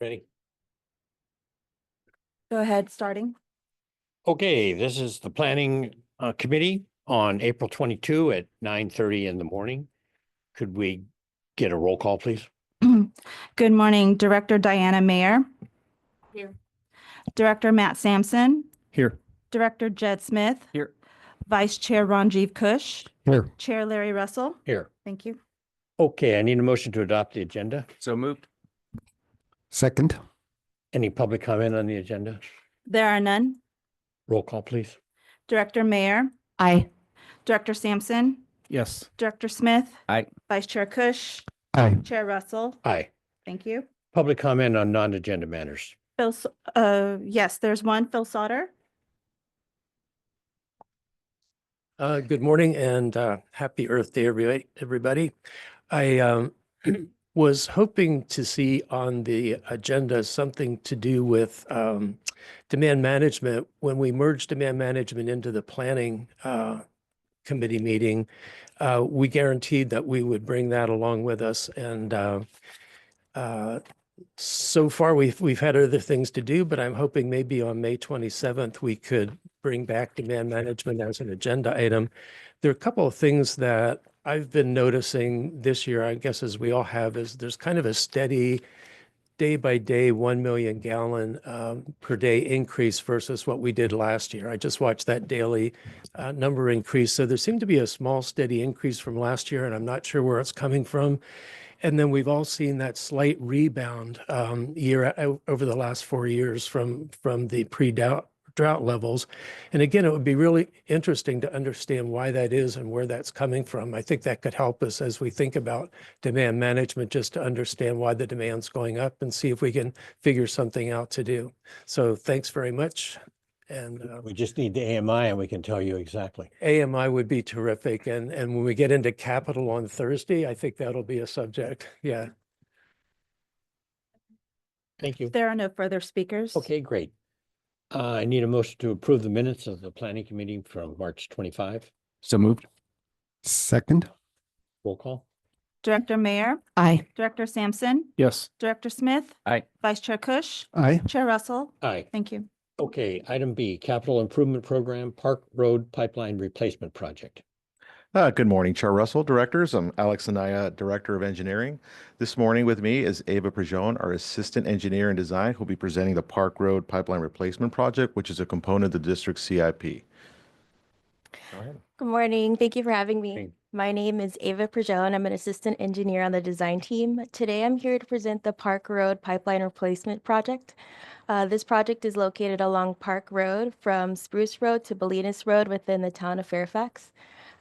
Ready? Go ahead, starting. Okay, this is the planning committee on April 22 at 9:30 in the morning. Could we get a roll call, please? Good morning, Director Diana Mayer. Here. Director Matt Sampson, Here. Director Jed Smith, Here. Vice Chair Ranjiv Kush, Here. Chair Larry Russell. Here. Thank you. Okay, I need a motion to adopt the agenda. So moved. Second. Any public comment on the agenda? There are none. Roll call, please. Director Mayer, Aye. Director Sampson, Yes. Director Smith. Aye. Vice Chair Kush, Aye. Chair Russell. Aye. Thank you. Public comment on non-agenda matters. Phil, yes, there's one, Phil Sauter. Good morning and happy Earth Day, everybody. I was hoping to see on the agenda something to do with demand management. When we merged demand management into the planning committee meeting, we guaranteed that we would bring that along with us. And so far we've had other things to do, but I'm hoping maybe on May 27th, we could bring back demand management as an agenda item. There are a couple of things that I've been noticing this year, I guess, as we all have, is there's kind of a steady day by day 1 million gallon per day increase versus what we did last year. I just watched that daily number increase. So there seemed to be a small steady increase from last year, and I'm not sure where it's coming from. And then we've all seen that slight rebound over the last 4 years from the pre-drought levels. And again, it would be really interesting to understand why that is and where that's coming from. I think that could help us as we think about demand management, just to understand why the demand's going up and see if we can figure something out to do. So thanks very much. And We just need the AMI and we can tell you exactly. AMI would be terrific. And when we get into capital on Thursday, I think that'll be a subject. Yeah. Thank you. There are no further speakers. Okay, great. I need a motion to approve the minutes of the planning committee from March 25. So moved. Second. Roll call. Director Mayer, Aye. Director Sampson, Yes. Director Smith. Aye. Vice Chair Kush, Aye. Chair Russell. Aye. Thank you. Okay, item B, capital improvement program, Park Road Pipeline Replacement Project. Good morning, Chair Russell, directors. I'm Alex Anaya, Director of Engineering. This morning with me is Ava Prejon, our Assistant Engineer in Design, who'll be presenting the Park Road Pipeline Replacement Project, which is a component of the district's CIP. Go ahead. Good morning. Thank you for having me. Hey. My name is Ava Prejon. I'm an assistant engineer on the design team. Today, I'm here to present the Park Road Pipeline Replacement Project. This project is located along Park Road from Spruce Road to Bolinas Road within the town of Fairfax.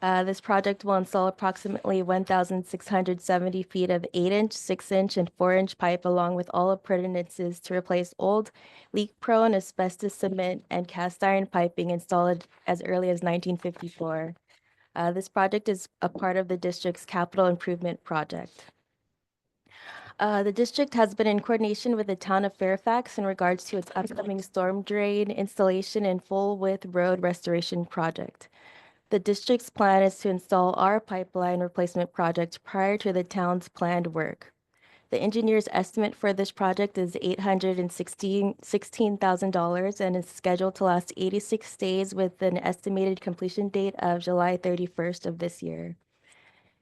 This project will install approximately 1,670 feet of 8-inch, 6-inch, and 4-inch pipe along with all appurtenances to replace old, leak-prone asbestos cement and cast iron piping installed as early as 1954. This project is a part of the district's capital improvement project. The district has been in coordination with the town of Fairfax in regards to its upcoming storm drain installation and full-width road restoration project. The district's plan is to install our pipeline replacement project prior to the town's planned work. The engineer's estimate for this project is $816,000 and is scheduled to last 86 days with an estimated completion date of July 31st of this year.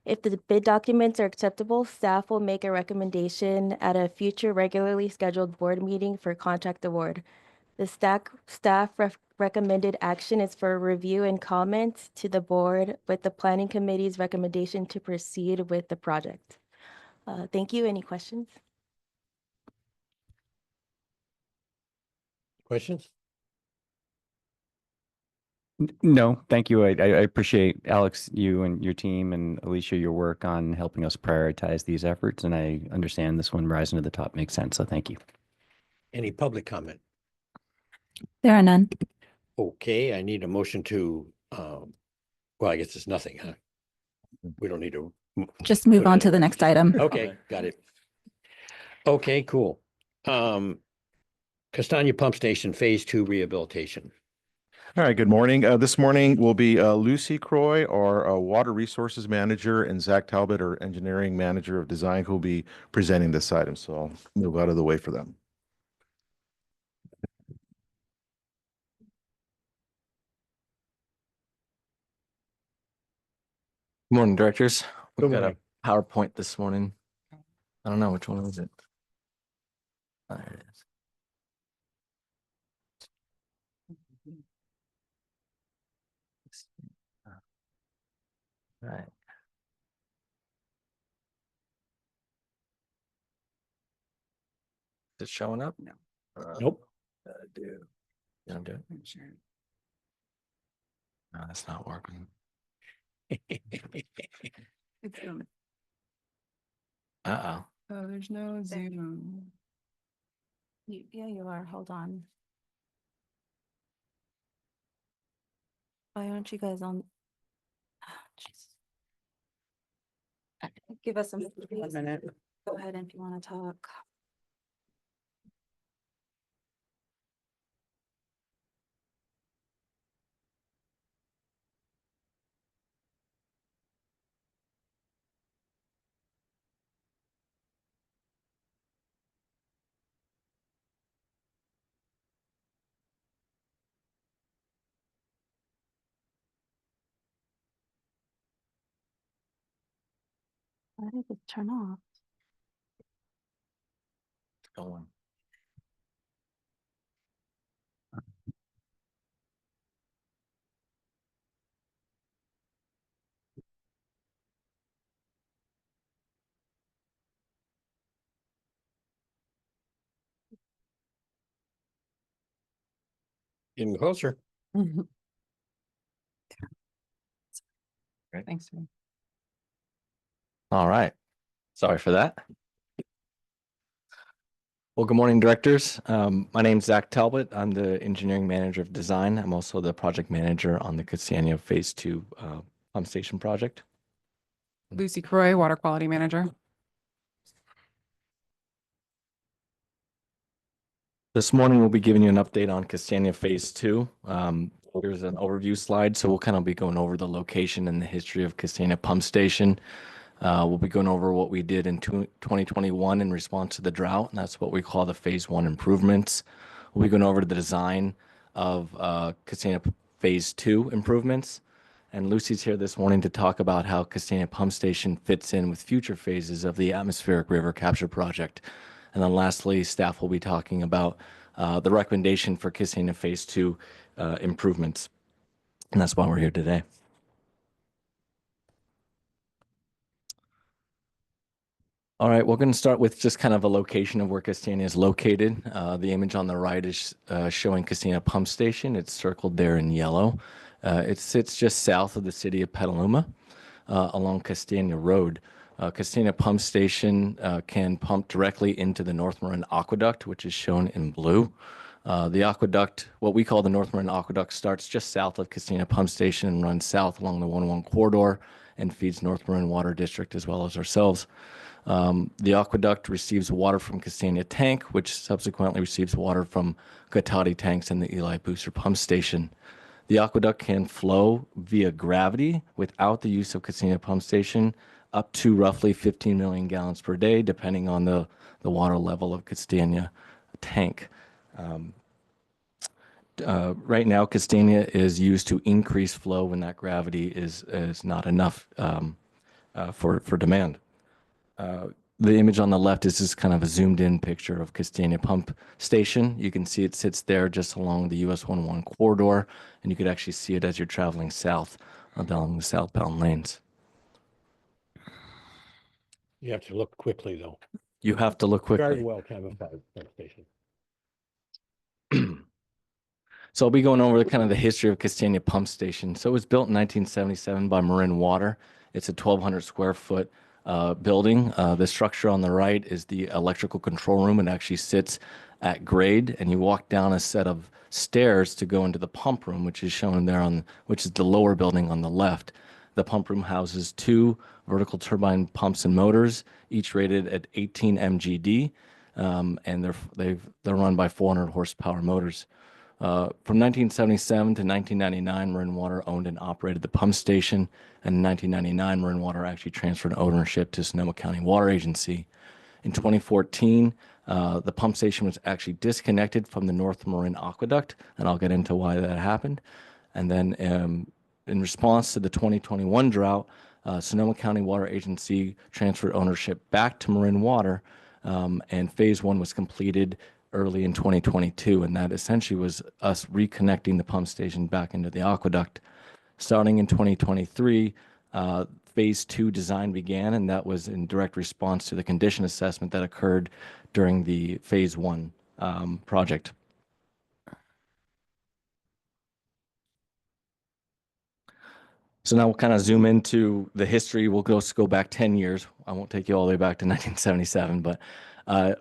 If the bid documents are acceptable, staff will make a recommendation at a future regularly scheduled board meeting for contract award. The staff recommended action is for review and comment to the board with the planning committee's recommendation to proceed with the project. Thank you. Any questions? Questions? No, thank you. I appreciate Alex, you and your team, and Alicia, your work on helping us prioritize these efforts. And I understand this one rising to the top makes sense. So thank you. Any public comment? There are none. Okay, I need a motion to, well, I guess it's nothing, huh? We don't need to. Just move Put it on to in. the next item. Okay, got it. Okay, cool. Castagna Pump Station Phase 2 rehabilitation. All right, good morning. This morning will be Lucy Croy, our Water Resources Manager, and Zach Talbot, our Engineering Manager of Design, who will be presenting this item. So I'll move out of the way for them. Morning, directors. We've Good got a morning. PowerPoint this morning. I don't know which one is it. There it is. Right. Is it showing up? No. Nope. Do. You don't do it? No, that's not working. Uh-oh. Oh, there's no Zoom. Yeah, you are. Hold on. Why aren't you guys on? Jeez. Give us a minute. Go ahead if you want to talk. Why did it turn off? It's going. Getting closer. Thanks. All right. Sorry for that. Well, good morning, directors. My name's Zach Talbot. I'm the engineering manager of design. I'm also the project manager on the Castania Phase 2 pump station project. Lucy Croy, water quality manager. This morning, we'll be giving you an update on Castania Phase 2. Here's an overview slide. So we'll kind of be going over the location and the history of Castania Pump Station. We'll be going over what we did in 2021 in response to the drought, and that's what we call the Phase 1 improvements. We'll be going over the design of Castania Phase 2 improvements. And Lucy's here this morning to talk about how Castania Pump Station fits in with future phases of the Atmospheric River Capture Project. And then lastly, staff will be talking about the recommendation for Castania Phase 2 improvements. And that's why we're here today. All right, we're going to start with just kind of a location of where Castania is located. The image on the right is showing Castania Pump Station. It's circled there in yellow. It sits just south of the city of Petaluma along Castania Road. Castania Pump Station can pump directly into the North Marin Aqueduct, which is shown in blue. The aqueduct, what we call the North Marin Aqueduct, starts just south of Castania Pump Station and runs south along the 101 corridor and feeds North Marin Water District as well as ourselves. The aqueduct receives water from Castania Tank, which subsequently receives water from Cotati tanks and the Eli Booster Pump Station. The aqueduct can flow via gravity without the use of Castania Pump Station up to roughly 15 million gallons per day, depending on the water level of Castania Tank. Right now, Castania is used to increase flow when that gravity is not enough for demand. The image on the left is just kind of a zoomed in picture of Castania Pump Station. You can see it sits there just along the US 101 corridor, and you could actually see it as you're traveling south along the southbound lanes. You have to look quickly, though. You have to look quickly. Very well camouflaged pump station. So I'll be going over kind of the history of Castania Pump Station. So it was built in 1977 by Marin Water. It's a 1,200 square foot building. The structure on the right is the electrical control room. It actually sits at grade, and you walk down a set of stairs to go into the pump room, which is shown there which is the lower building on the left. The pump room houses 2 vertical turbine pumps and motors, each rated at 18 MGD, and they're run by 400 horsepower motors. From 1977 to 1999, Marin Water owned and operated the pump station, and in 1999, Marin Water actually transferred ownership to Sonoma County Water Agency. In 2014, the pump station was actually disconnected from the North Marin Aqueduct, and I'll get into why that happened. And then in response to the 2021 drought, Sonoma County Water Agency transferred ownership back to Marin Water, and phase one was completed early in 2022. And that essentially was us reconnecting the pump station back into the aqueduct. Starting in 2023, phase two design began, and that was in direct response to the condition assessment that occurred during the phase one project. So now we'll kind of zoom into the history. We'll just go back 10 years. I won't take you all the way back to 1977, but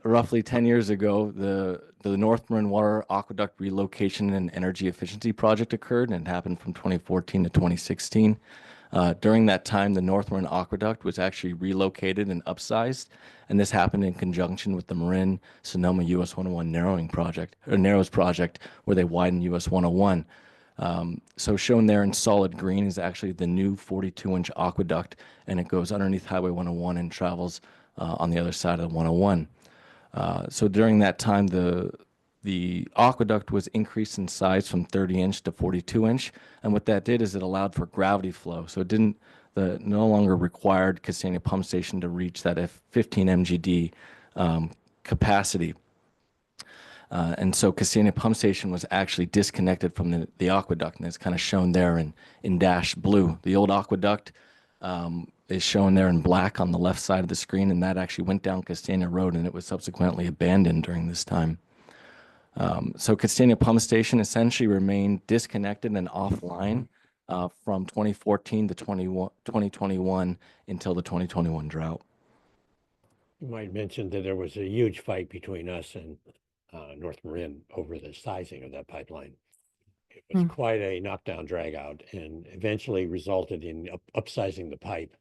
roughly 10 years ago, the North Marin Water Aqueduct Relocation and Energy Efficiency Project occurred, and it happened from 2014 to 2016. During that time, the North Marin Aqueduct was actually relocated and upsized, and this happened in conjunction with the Marin Sonoma US 101 Narrows project, where they widened US 101. So shown there in solid green is actually the new 42-inch aqueduct, and it goes underneath Highway 101 and travels on the other side of the 101. So during that time, the aqueduct was increased in size from 30-inch to 42-inch, and what that did is it allowed for gravity flow. So it no longer required Castania Pump Station to reach that 15 MGD capacity. And so Castania Pump Station was actually disconnected from the aqueduct, and it's kind of shown there in dashed blue. The old aqueduct is shown there in black on the left side of the screen, and that actually went down Castania Road, and it was subsequently abandoned during this time. So Castania Pump Station essentially remained disconnected and offline from 2014 to 2021 until the 2021 drought. You might mention that there was a huge fight between us and North Marin over the sizing of that pipeline. It was quite a knockdown drag out, and eventually resulted in upsizing the pipe.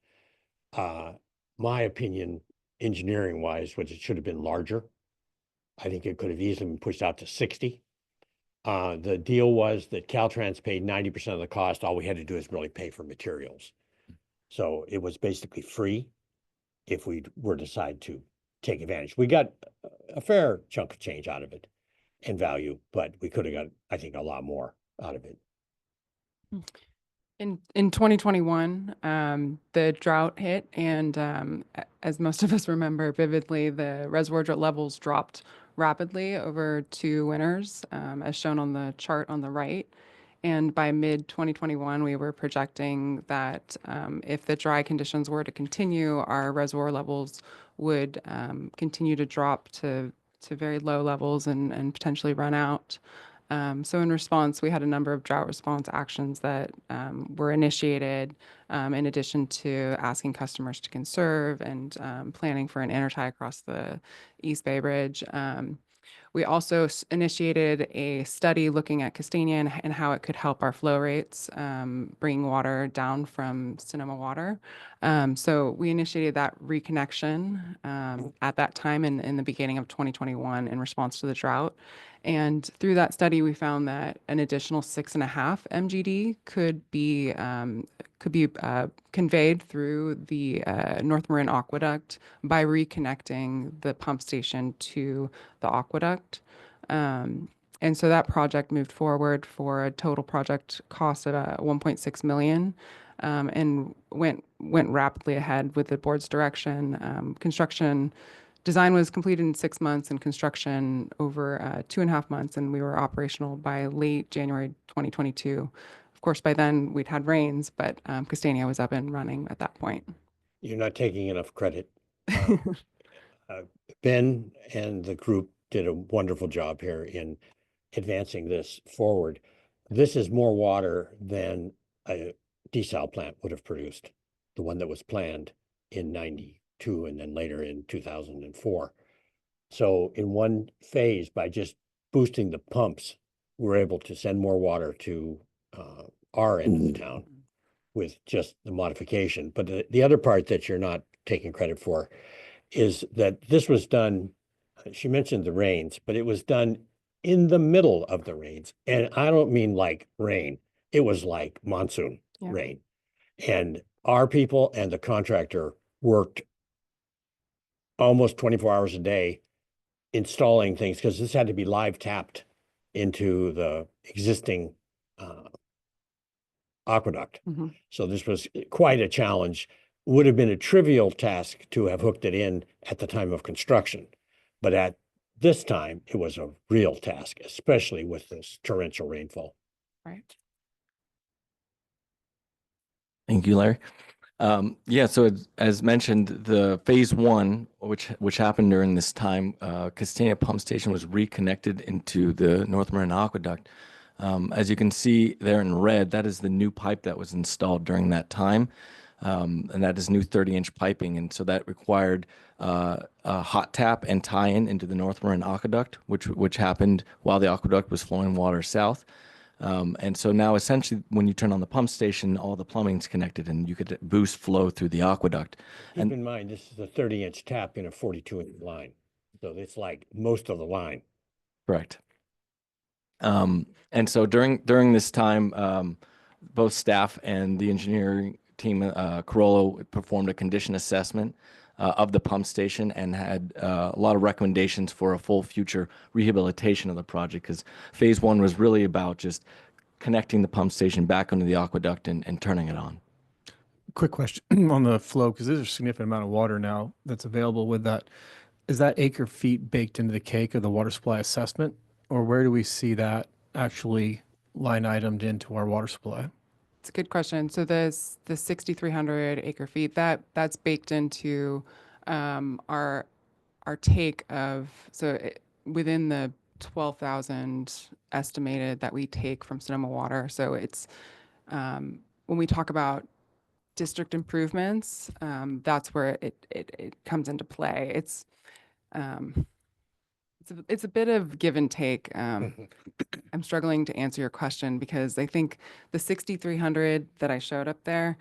My opinion, engineering wise, was it should have been larger. I think it could have easily been pushed out to 60. The deal was that Caltrans paid 90% of the cost. All we had to do is really pay for materials. So it was basically free if we were to decide to take advantage. We got a fair chunk of change out of it in value, but we could have got, I think, a lot more out of it. In 2021, the drought hit, and as most of us remember vividly, the reservoir levels dropped rapidly over 2 winters, as shown on the chart on the right. And by mid-2021, we were projecting that if the dry conditions were to continue, our reservoir levels would continue to drop to very low levels and potentially run out. So in response, we had a number of drought response actions that were initiated, in addition to asking customers to conserve and planning for an intertie across the East Bay Bridge. We also initiated a study looking at Castania and how it could help our flow rates, bringing water down from Sonoma Water. So we initiated that reconnection at that time in the beginning of 2021 in response to the drought. And through that study, we found that an additional 6.5 MGD could be conveyed through the North Marin Aqueduct by reconnecting the pump station to the aqueduct. And so that project moved forward for a total project cost of $1.6 million, and went rapidly ahead with the board's direction. Construction design was completed in 6 months, and construction over 2.5 months, and we were operational by late January 2022. Of course, by then we'd had rains, but Castania was up and running at that point. You're not taking enough credit. Ben and the group did a wonderful job here in advancing this forward. This is more water than a desal plant would have produced, the one that was planned in 92 and then later in 2004. So in one phase, by just boosting the pumps, we're able to send more water to our end of the town with just the modification. But the other part that you're not taking credit for is that this was done, she mentioned the rains, but it was done in the middle of the rains. And I don't mean like rain, it was like monsoon rain. And our people and the contractor worked almost 24 hours a day installing things, because this had to be live tapped into the existing aqueduct. Mhm. So this was quite a challenge. Would have been a trivial task to have hooked it in at the time of construction. But at this time, it was a real task, especially with this torrential rainfall. Right. Thank you, Larry. Yeah, so as mentioned, the phase one, which happened during this time, Castania Pump Station was reconnected into the North Marin Aqueduct. As you can see there in red, that is the new pipe that was installed during that time. And that is new 30-inch piping. And so that required a hot tap and tie-in into the North Marin Aqueduct, which happened while the aqueduct was flowing water south. And so now essentially when you turn on the pump station, all the plumbing's connected and you could boost flow through the aqueduct. Keep in mind, this is a 30-inch tap in a 42-inch line. So it's like most of the line. Correct. And so during this time, both staff and the engineering team, Corolla, performed a condition assessment of the pump station and had a lot of recommendations for a full future rehabilitation of the project, because phase one was really about just connecting the pump station back onto the aqueduct and turning it on. Quick question on the flow, because there's a significant amount of water now that's available with that. Is that acre feet baked into the cake of the water supply assessment, or where do we see that actually line itemed into our water supply? It's a good question. So the 6,300 acre feet, that's baked into our take of, within the 12,000 estimated that we take from Sonoma Water. So it's, when we talk about district improvements, that's where it comes into play. It's a bit of give and take. I'm struggling to answer your question because I think the 6,300 that I showed up there,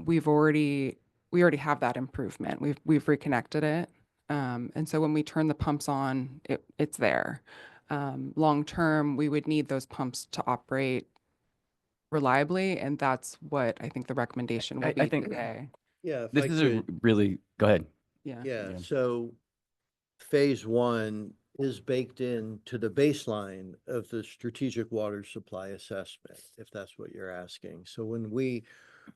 we already have that improvement. We've reconnected it. And so when we turn the pumps on, it's there. Long term, we would need those pumps to operate reliably, and that's what I think the recommendation will be I think today. Yeah, if this I is could, really, go ahead. Yeah. yeah, so phase one is baked into the baseline of the strategic water supply assessment, if that's what you're asking. So when we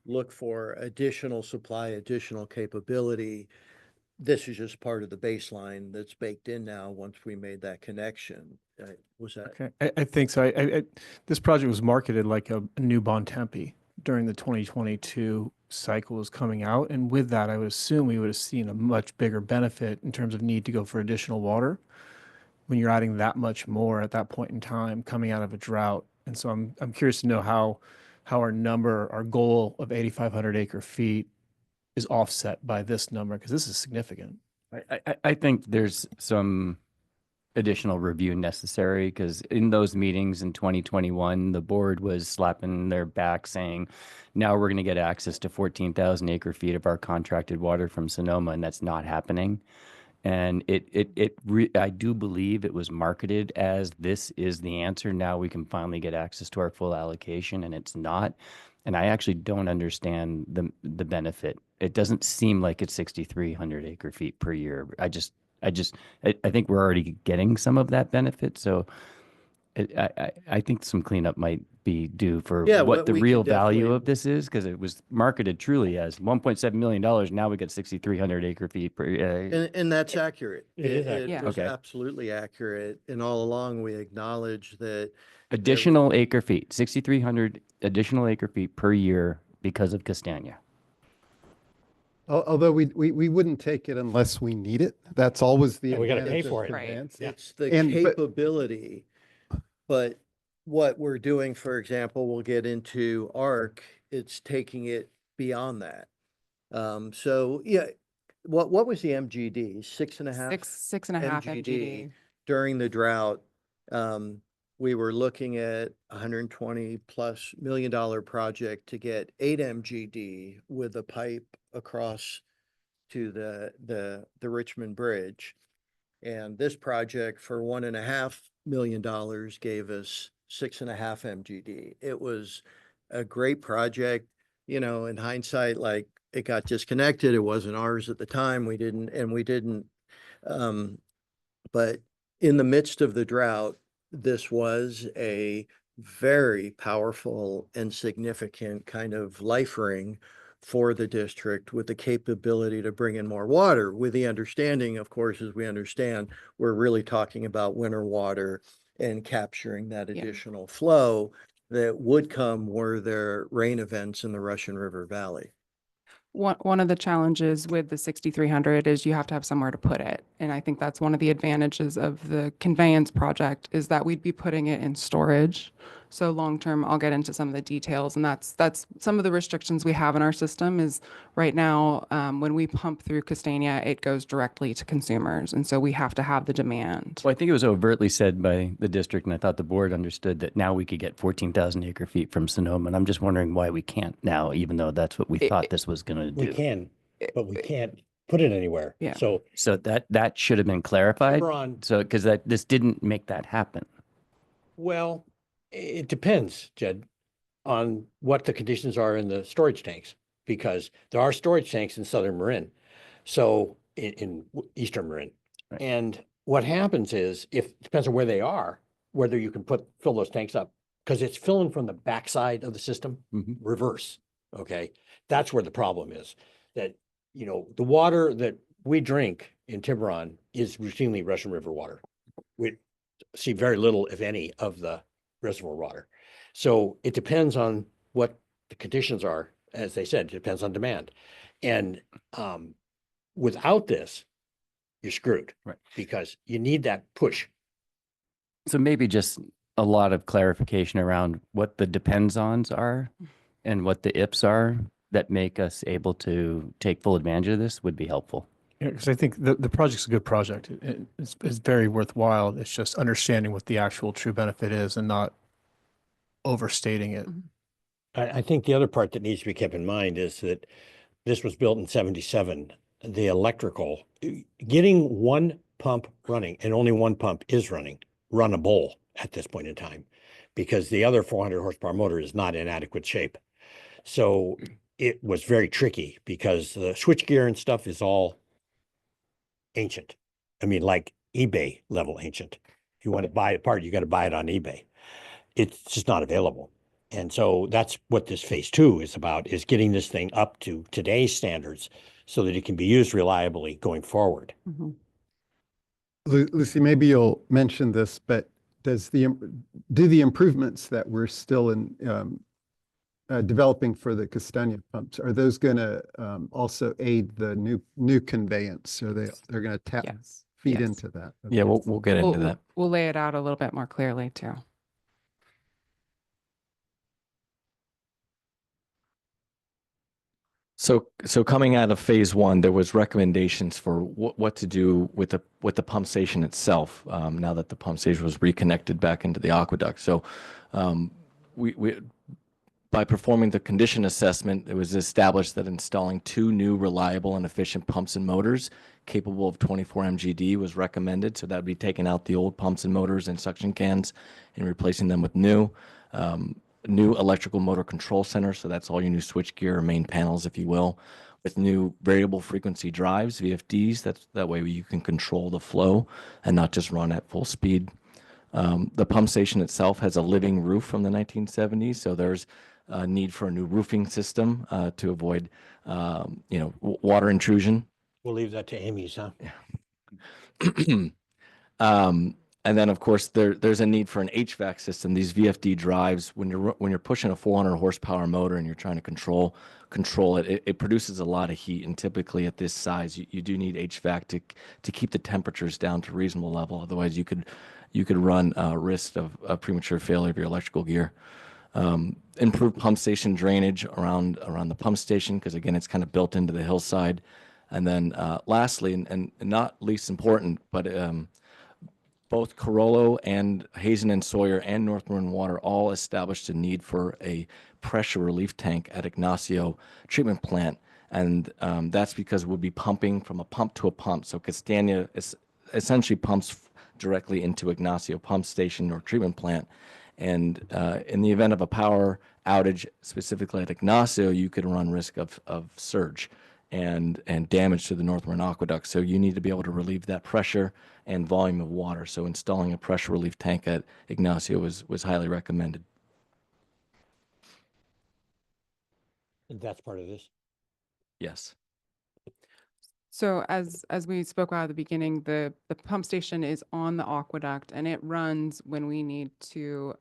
look for additional supply, additional capability, this is just part of the baseline that's baked in now once we made that connection. Was that? Okay, I think so. This project was marketed like a new Bontempi during the 2022 cycle was coming out. And with that, I would assume we would have seen a much bigger benefit in terms of need to go for additional water when you're adding that much more at that point in time coming out of a drought. And so I'm curious to know how our goal of 8,500 acre feet is offset by this number, because this is significant. I think there's some additional review necessary, because in those meetings in 2021, the board was slapping their back saying, now we're going to get access to 14,000 acre feet of our contracted water from Sonoma, and that's not happening. And I do believe it was marketed as this is the answer. Now we can finally get access to our full allocation, and it's not. And I actually don't understand the benefit. It doesn't seem like it's 6,300 acre feet per year. I think we're already getting some of that benefit. So I think some cleanup might be due for what the real value of this is, because it was marketed truly as $1.7 million. Now we get 6,300 acre feet per year. And that's accurate. It is accurate. Yeah. was Okay. absolutely accurate. And all along, we acknowledge that Additional acre feet, 6,300 additional acre feet per year because of Castania. Although we wouldn't take it unless we need it. That's always the And we gotta pay advantage of for it. Right. advance. it's the And- but- capability. But what we're doing, for example, we'll get into ARC, it's taking it beyond that. So yeah, what was the MGD? 6.5? 6.5 MGD. During the drought. We were looking at $120+ million project to get 8 MGD with a pipe across to the Richmond Bridge. And this project for $1.5 million gave us 6.5 MGD. It was a great project, in hindsight, like it got disconnected. It wasn't ours at the time. We didn't, but in the midst of the drought, this was a very powerful and significant kind of life ring for the district with the capability to bring in more water, with the understanding, of course, as we understand, we're really talking about winter water and capturing that Yeah. additional flow that would come were there rain events in the Russian River Valley. One of the challenges with the 6,300 is you have to have somewhere to put it. And I think that's one of the advantages of the conveyance project is that we'd be putting it in storage. So long-term, I'll get into some of the details, and that's some of the restrictions we have in our system is right now, when we pump through Castania, it goes directly to consumers. And so we have to have the demand. Well, I think it was overtly said by the district, and I thought the board understood that now we could get 14,000 acre feet from Sonoma. And I'm just wondering why we can't now, even though that's what we thought this was going to We do. can, but we can't put it anywhere. Yeah. So So that should have been clarified. Tiburon, So, because this didn't make that happen. well, it depends, Jed, on what the conditions are in the storage tanks, because there are storage tanks in southern Marin, so in eastern Marin. Right. And what happens is, it depends on where they are, whether you can fill those tanks up, because it's filling from the backside of the system, Mhm. reverse, okay? That's where the problem is, that, the water that we drink in Tiburon is routinely Russian River water. We see very little, if any, of the reservoir water. So it depends on what the conditions are. As they said, it depends on demand. And without this, you're screwed. Right. Because you need that push. So maybe just a lot of clarification around what the depends-ons are and what the ifs are that make us able to take full advantage of this would be helpful. Yeah, because I think the project's a good project. It's very worthwhile. It's just understanding what the actual true benefit is and not overstating it. I think the other part that needs to be kept in mind is that this was built in 77. The electrical, getting one pump running, and only one pump is runnable at this point in time, because the other 400 horsepower motor is not in adequate shape. So it was very tricky because the switchgear and stuff is all ancient. I mean, like eBay level ancient. If you want to buy a part, you got to buy it on eBay. It's just not available. And so that's what this phase 2 is about, is getting this thing up to today's standards so that it can be used reliably going forward. Mhm. Lucy, maybe you'll mention this, but do the improvements that we're still developing for the Castania pumps, are those going to also aid the new conveyance? So they're going to Yes. feed Yes. into that? Yeah, Okay. we'll get into that. We'll lay it out a little bit more clearly too. So coming out of phase 1, there was recommendations for what to do with the pump station itself. Now that the pump station was reconnected back into the aqueduct, so we by performing the condition assessment, it was established that installing 2 new reliable and efficient pumps and motors capable of 24 MGD was recommended. So that would be taking out the old pumps and motors and suction cans and replacing them with new electrical motor control center. So that's all your new switchgear or main panels, if you will, with new variable frequency drives, VFDs. That way you can control the flow and not just run at full speed. The pump station itself has a living roof from the 1970s. So there's a need for a new roofing system to avoid, water intrusion. We'll leave that to Amy's, huh? And then, of course, there's a need for an HVAC system. These VFD drives, when you're pushing a 400 horsepower motor and you're trying to control it, it produces a lot of heat. And typically at this size, you do need HVAC to keep the temperatures down to a reasonable level. Otherwise, you could run risk of premature failure of your electrical gear. Improved pump station drainage around the pump station, because again, it's kind of built into the hillside. And then lastly, and not least important, but both Carollo and Hazen and Sawyer and North Marin Water all established a need for a pressure relief tank at Ignacio treatment plant. And that's because we'll be pumping from a pump to a pump. So Castania essentially pumps directly into Ignacio pump station or treatment plant. And in the event of a power outage, specifically at Ignacio, you could run risk of surge. and damage to the North Run Aqueduct. So you need to be able to relieve that pressure and volume of water. So installing a pressure relief tank at Ignacio was highly recommended. And that's part of this. Yes. So as we spoke about at the beginning, the pump station is on the aqueduct and it runs when we need to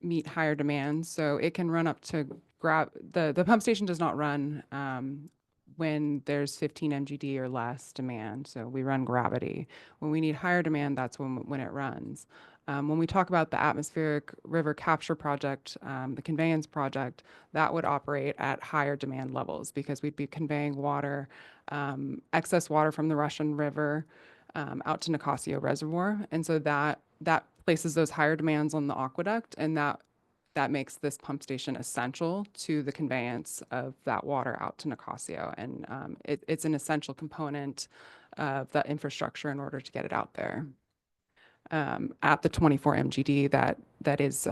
meet higher demands. So it can run up to the pump station does not run when there's 15 MGD or less demand. So we run gravity. When we need higher demand, that's when it runs. When we talk about the atmospheric river capture project, the conveyance project, that would operate at higher demand levels because we'd be conveying water, excess water from the Russian River out to Nicasio Reservoir. And so that places those higher demands on the aqueduct, and that makes this pump station essential to the conveyance of that water out to Nicasio. And it's an essential component of the infrastructure in order to get it out there. At the 24 MGD, that is,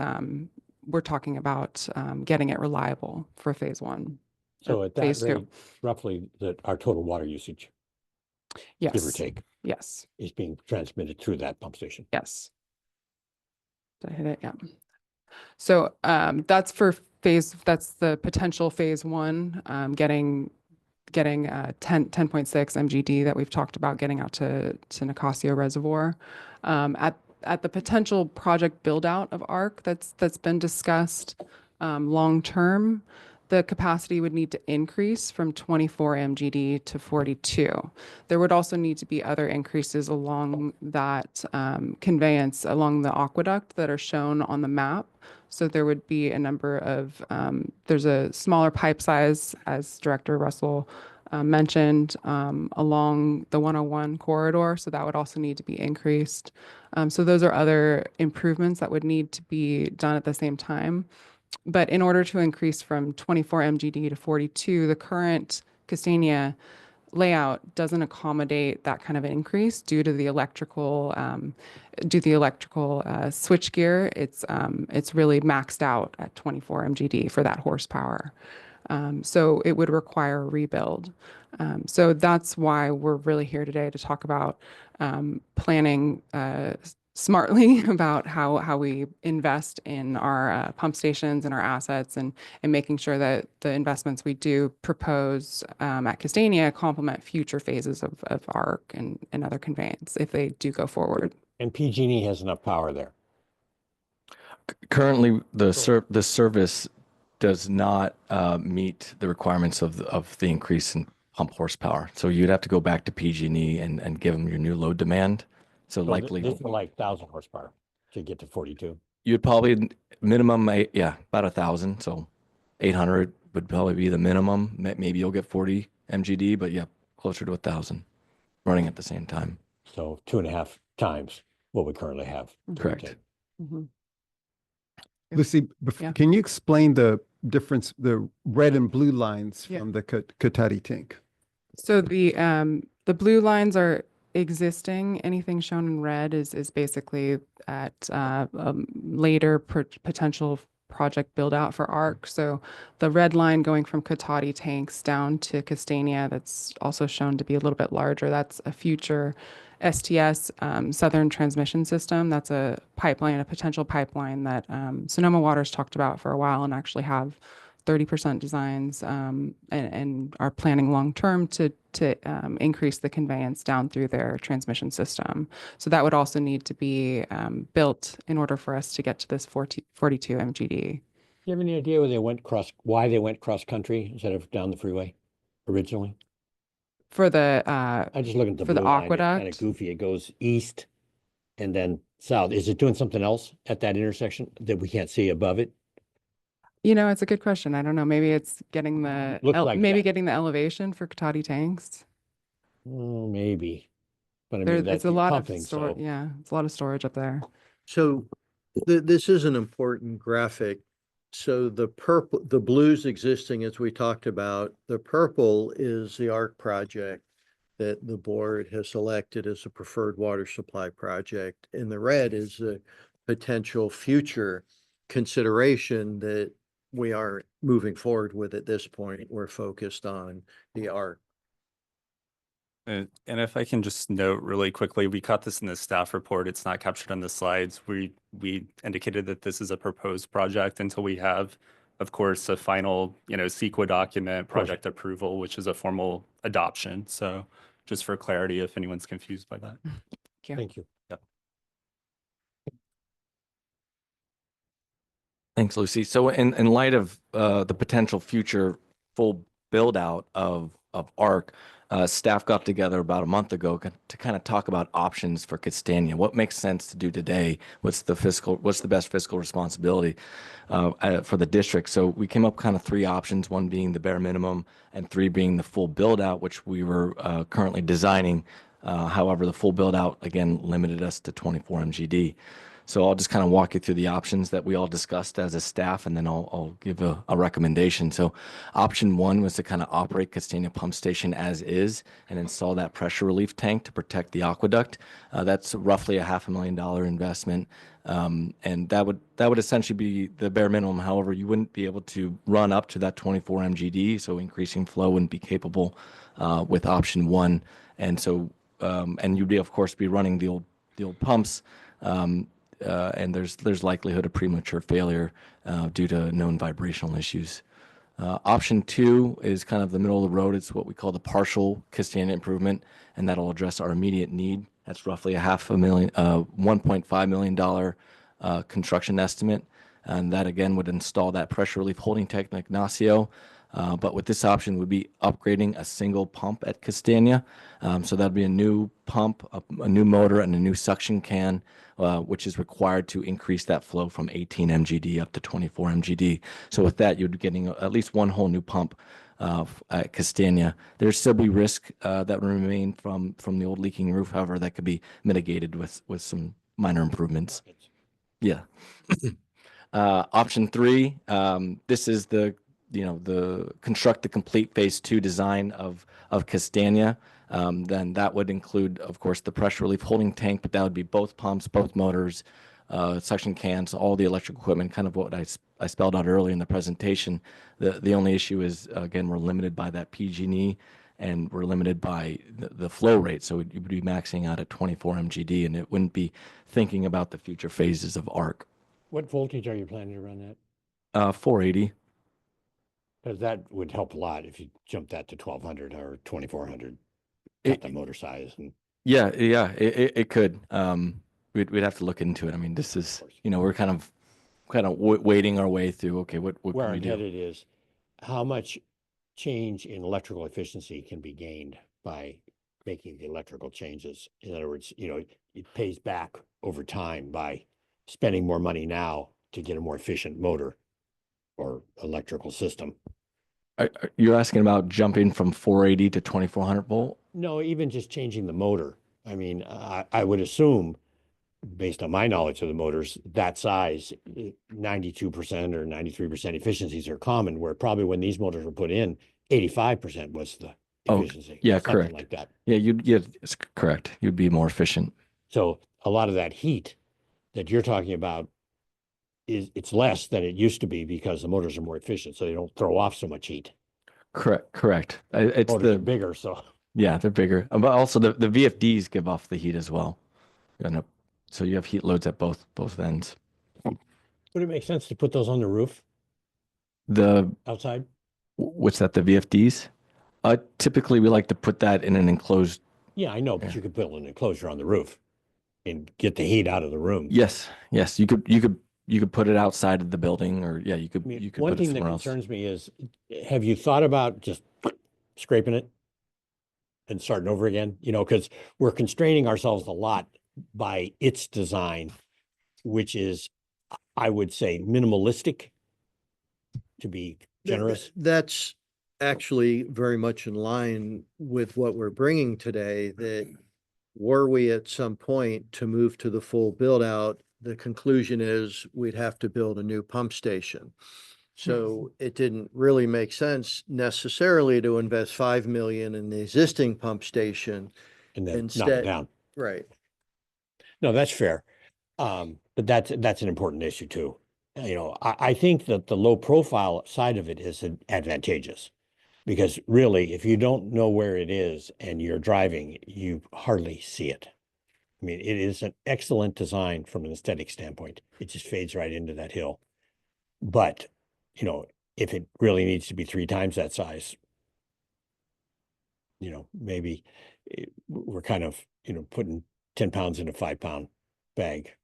we're talking about getting it reliable for phase one. So at that phase two. rate, roughly our total water usage, Yes. give or take, Yes. is being transmitted through that pump station. Yes. Did I hit it? Yeah. So that's that's the potential phase one, getting 10.6 MGD that we've talked about getting out to Nicasio Reservoir. At the potential project build out of ARC that's been discussed long term, the capacity would need to increase from 24 MGD to 42. There would also need to be other increases along that conveyance along the aqueduct that are shown on the map. So there would be a number of, there's a smaller pipe size, as Director Russell mentioned, along the 101 corridor. So that would also need to be increased. So those are other improvements that would need to be done at the same time. But in order to increase from 24 MGD to 42, the current Castania layout doesn't accommodate that kind of increase due to the electrical switchgear. It's really maxed out at 24 MGD for that horsepower. So it would require a rebuild. So that's why we're really here today to talk about planning smartly about how we invest in our pump stations and our assets and making sure that the investments we do propose at Castania complement future phases of ARC and other conveyance if they do go forward. And PG&E has enough power there. Currently, the service does not meet the requirements of the increase in pump horsepower. So you'd have to go back to PG&E and give them your new load demand. So likely, This is like 1,000 horsepower to get to 42. you'd probably minimum, about 1,000. So 800 would probably be the minimum. Maybe you'll get 40 MGD, but closer to 1,000 running at the same time. So 2.5 times what we currently have. Correct. Mm-hmm. Lucy, Yeah. can you explain the difference, the red and blue lines Yeah. from the Cotati tank? So the blue lines are existing. Anything shown in red is basically at later potential project build out for ARC. So the red line going from Cotati tanks down to Castania, that's also shown to be a little bit larger. That's a future STS Southern Transmission System. That's a pipeline, a potential pipeline that Sonoma Water's talked about for a while and actually have 30% designs and are planning long term to increase the conveyance down through their transmission system. So that would also need to be built in order for us to get to this 42 MGD. Do you have any idea why they went cross country instead of down the freeway originally? For the I just look at the for the blue line, it's kind aqueduct? of goofy. It goes east and then south. Is it doing something else at that intersection that we can't see above it? it's a good question. I don't know. Maybe it's getting the Looks like that. getting the elevation for Cotati tanks. Oh, maybe. But I There, mean, that's it's a lot pumping, of storage. so Yeah, it's a lot of storage up there. So this is an important graphic. So the blues existing as we talked about, the purple is the ARC project that the board has selected as a preferred water supply project. And the red is a potential future consideration that we are moving forward with at this point. We're focused on the ARC. And if I can just note really quickly, we caught this in the staff report. It's not captured on the slides. We indicated that this is a proposed project until we have, of course, a final, CEQA document, project approval, which is a formal adoption. So just for clarity, if anyone's confused by that. Thank you. Yep. Thanks, Lucy. So in light of the potential future full build out of ARC, staff got together about a month ago to kind of talk about options for Castania. What makes sense to do today? What's the best fiscal responsibility for the district? So we came up kind of 3 options, one being the bare minimum and 3 being the full build out, which we were currently designing. However, the full build out again limited us to 24 MGD. So I'll just kind of walk you through the options that we all discussed as a staff, and then I'll give a recommendation. So option 1 was to kind of operate Castania Pump Station as is and install that pressure relief tank to protect the aqueduct. That's roughly a $500,000 investment. And that would essentially be the bare minimum. However, you wouldn't be able to run up to that 24 MGD, so increasing flow wouldn't be capable with option 1. And so, and you'd be, of course, be running the old pumps. And there's likelihood of premature failure due to known vibrational issues. Option 2 is kind of the middle of the road. It's what we call the partial Castania improvement, and that'll address our immediate need. That's roughly a $1.5 million construction estimate, and that again would install that pressure relief holding tank in Ignacio. But with this option, we'd be upgrading a single pump at Castania. So that'd be a new pump, a new motor, and a new suction can, which is required to increase that flow from 18 MGD up to 24 MGD. So with that, you'd be getting at least one whole new pump at Castania. There'd still be risk that would remain from the old leaking roof. However, that could be mitigated with some minor improvements. Yeah. Option 3, this is the construct the complete phase 2 design of Castania. Then that would include, of course, the pressure relief holding tank, but that would be both pumps, both motors, suction cans, all the electrical equipment, kind of what I spelled out earlier in the presentation. The only issue is, again, we're limited by that PG&E and we're limited by the flow rate. So you'd be maxing out at 24 MGD, and it wouldn't be thinking about the future phases of ARC. What voltage are you planning to run that? 480. Because that would help a lot if you jump that to 1200 or 2400, cut the motor size. And Yeah, it could. We'd have to look into it. I mean, this is, we're kind of wading our way through. Okay, what where can we I'm do? headed is how much change in electrical efficiency can be gained by making the electrical changes. In other words, it pays back over time by spending more money now to get a more efficient motor or electrical system. You're asking about jumping from 480 to 2400 volt? No, even just changing the motor. I mean, I would assume, based on my knowledge of the motors, that size, 92% or 93% efficiencies are common, where probably when these motors were put in, 85% was the efficiency. Yeah, something correct. like that. Yeah, it's correct. You'd be more efficient. So a lot of that heat that you're talking about it's less than it used to be because the motors are more efficient, so they don't throw off so much heat. Correct. It's Motors are bigger, so. Yeah, they're bigger. But also the VFDs give off the heat as well. So you have heat loads at both ends. Would it make sense to put those on the roof The outside? What's that? The VFDs? Typically we like to put that in an enclosed. Yeah, I know, but you could build an enclosure on the roof and get the heat out of the room. Yes. You could put it outside of the building, or you could I mean, put one it thing that somewhere else. concerns me is, have you thought about just scraping it and starting over again? Because we're constraining ourselves a lot by its design, which is, I would say, minimalistic, to be generous. That's actually very much in line with what we're bringing today, that were we at some point to move to the full build out, the conclusion is we'd have to build a new pump station. So it didn't really make sense necessarily to invest 5 million in the existing pump station. And then knock it Instead, down. right. No, that's fair. But that's an important issue too. you know, I think that the low profile side of it is advantageous. Because really, if you don't know where it is and you're driving, you hardly see it. I mean, it is an excellent design from an aesthetic standpoint. It just fades right into that hill. But, you know, if it really needs to be 3 times that size, you know, maybe we're kind of, you know, putting 10 pounds in a 5-pound bag.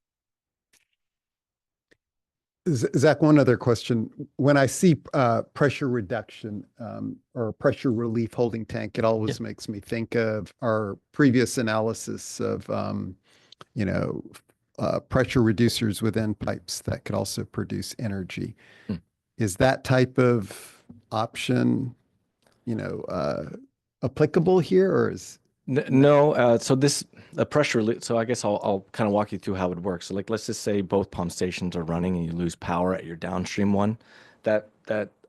Zach, one other question. When I see pressure reduction or pressure relief holding tank, it always makes me think of our previous analysis of, you know, pressure reducers within pipes that could also produce energy. Is that type of option, you know, applicable here, or is? No, so the pressure, so I guess I'll kind of walk you through how it works. So like, let's just say both pump stations are running and you lose power at your downstream one, that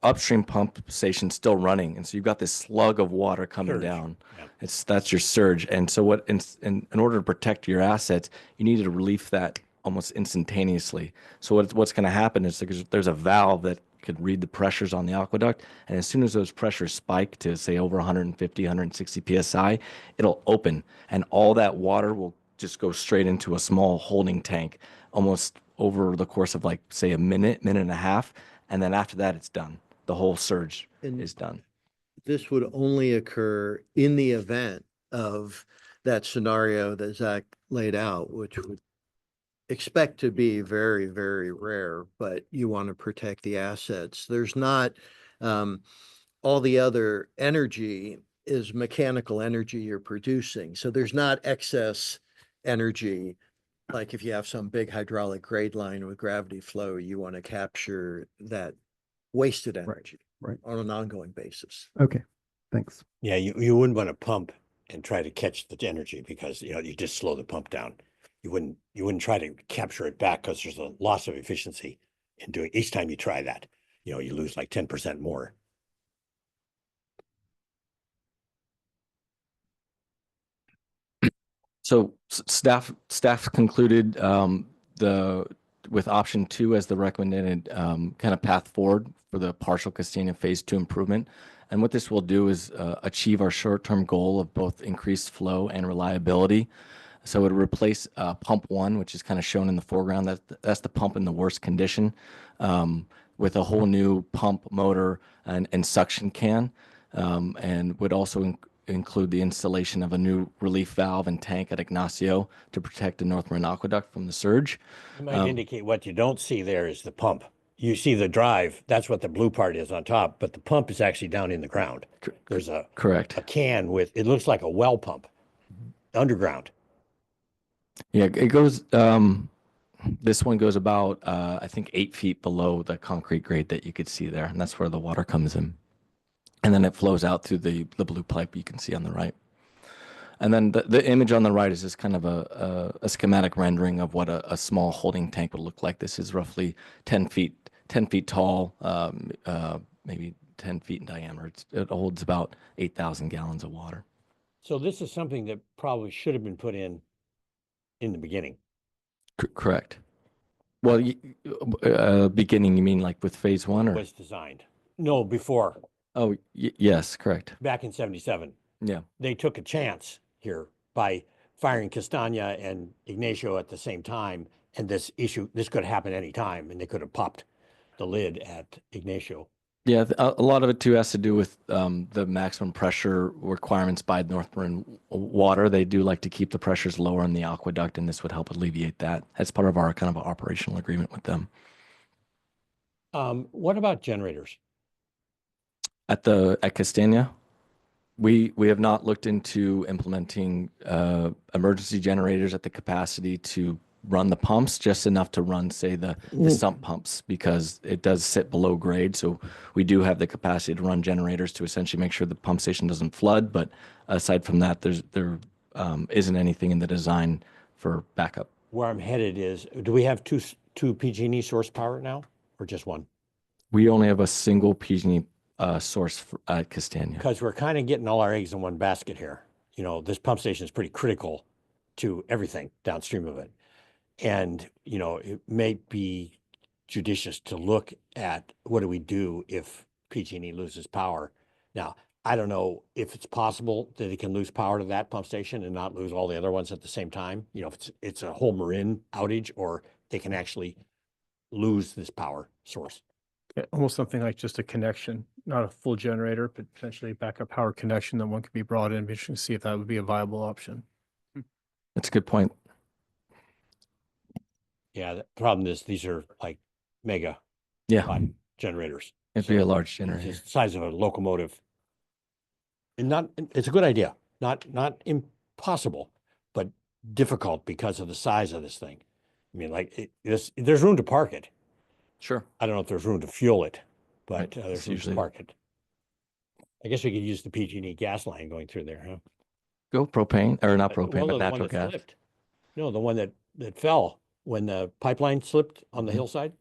upstream pump station's still running. And so you've got this slug of water coming Surge. down. Yeah. That's your surge. And so in order to protect your assets, you need to relieve that almost instantaneously. So what's going to happen is there's a valve that could read the pressures on the aqueduct. And as soon as those pressures spike to say over 150, 160 PSI, it'll open and all that water will just go straight into a small holding tank almost over the course of like, say, a minute and a half. And then after that, it's done. The whole surge is done. This would only occur in the event of that scenario that Zach laid out, which would expect to be very, very rare, but you want to protect the assets. There's not, all the other energy is mechanical energy you're producing. So there's not excess energy. Like if you have some big hydraulic grade line with gravity flow, you want to capture that wasted energy Right. on an ongoing basis. Okay, thanks. Yeah, you wouldn't want to pump and try to catch the energy because, you know, you just slow the pump down. You wouldn't try to capture it back because there's a loss of efficiency in doing each time you try that. You know, you lose like 10% more. So staff concluded with option 2 as the recommended kind of path forward for the partial Castaic phase 2 improvement. And what this will do is achieve our short-term goal of both increased flow and reliability. So it would replace pump 1, which is kind of shown in the foreground. That's the pump in the worst condition, with a whole new pump, motor, and suction can, and would also include the installation of a new relief valve and tank at Ignacio to protect the North Marin Aqueduct from the surge. You might indicate what you don't see there is the pump. You see the drive, that's what the blue part is on top, but the pump is actually down in the ground. There's a can with, it looks like a well pump underground. Yeah, it goes, this one goes about, I think 8 feet below the concrete grade that you could see there. And that's where the water comes in. And then it flows out through the blue pipe you can see on the right. And then the image on the right is just kind of a schematic rendering of what a small holding tank would look like. This is roughly 10 feet tall, maybe 10 feet in diameter. It holds about 8,000 gallons of water. So this is something that probably should have been put in the beginning. Correct. Well, beginning, you mean like with phase 1 or? Was designed. No, before. Oh, yes, correct. Back in 77. Yeah. They took a chance here by firing Castagna and Ignacio at the same time. And this could happen any time, and they could have popped the lid at Ignacio. Yeah, a lot of it too has to do with the maximum pressure requirements by North Marin Water. They do like to keep the pressures lower in the aqueduct, and this would help alleviate that. That's part of our kind of operational agreement with them. What about generators? At Castaic, we have not looked into implementing emergency generators at the capacity to run the pumps, just enough to run, say, the sump pumps, because it does sit below grade. So we do have the capacity to run generators to essentially make sure the pump station doesn't flood. But aside from that, there isn't anything in the design for backup. Where I'm headed is, do we have two PG&E source power now, or just one? We only have a single PG&E source at Castaic. Because we're kind of getting all our eggs in one basket here. You know, this pump station is pretty critical to everything downstream of it. And, you know, it may be judicious to look at what do we do if PG&E loses power. Now, I don't know if it's possible that it can lose power to that pump station and not lose all the other ones at the same time. You know, if it's a whole Marin outage, or they can actually lose this power source. Yeah, almost something like just a connection, not a full generator, but potentially a backup power connection that one could be brought in. Be interesting to see if that would be a viable option. That's a good point. Yeah, the problem is these are like mega Yeah, generators. it'd be a So large it's generator. the size of a locomotive. And it's a good idea, not impossible, but difficult because of the size of this thing. I mean, like there's room to park it. Sure. I don't know if there's room to fuel it, but Right, there's that's room usually- to park it. I guess we could use the PG&E gas line going through there, huh? Go propane, or not Well, propane, but the one natural that gas. slipped. No, the one that fell when the pipeline slipped on the Mhm. hillside,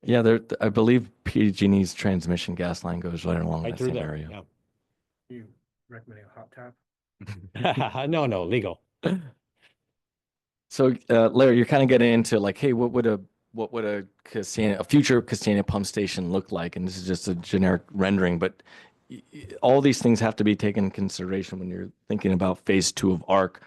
Yeah, I believe PG&E's transmission gas line goes right along right that through same there. area. You recommending a hot tap? Yeah. No, legal. So, Larry, you're kind of getting into like, hey, what would a future Castania pump station look like? And this is just a generic rendering, but all these things have to be taken into consideration when you're thinking about phase 2 of ARC.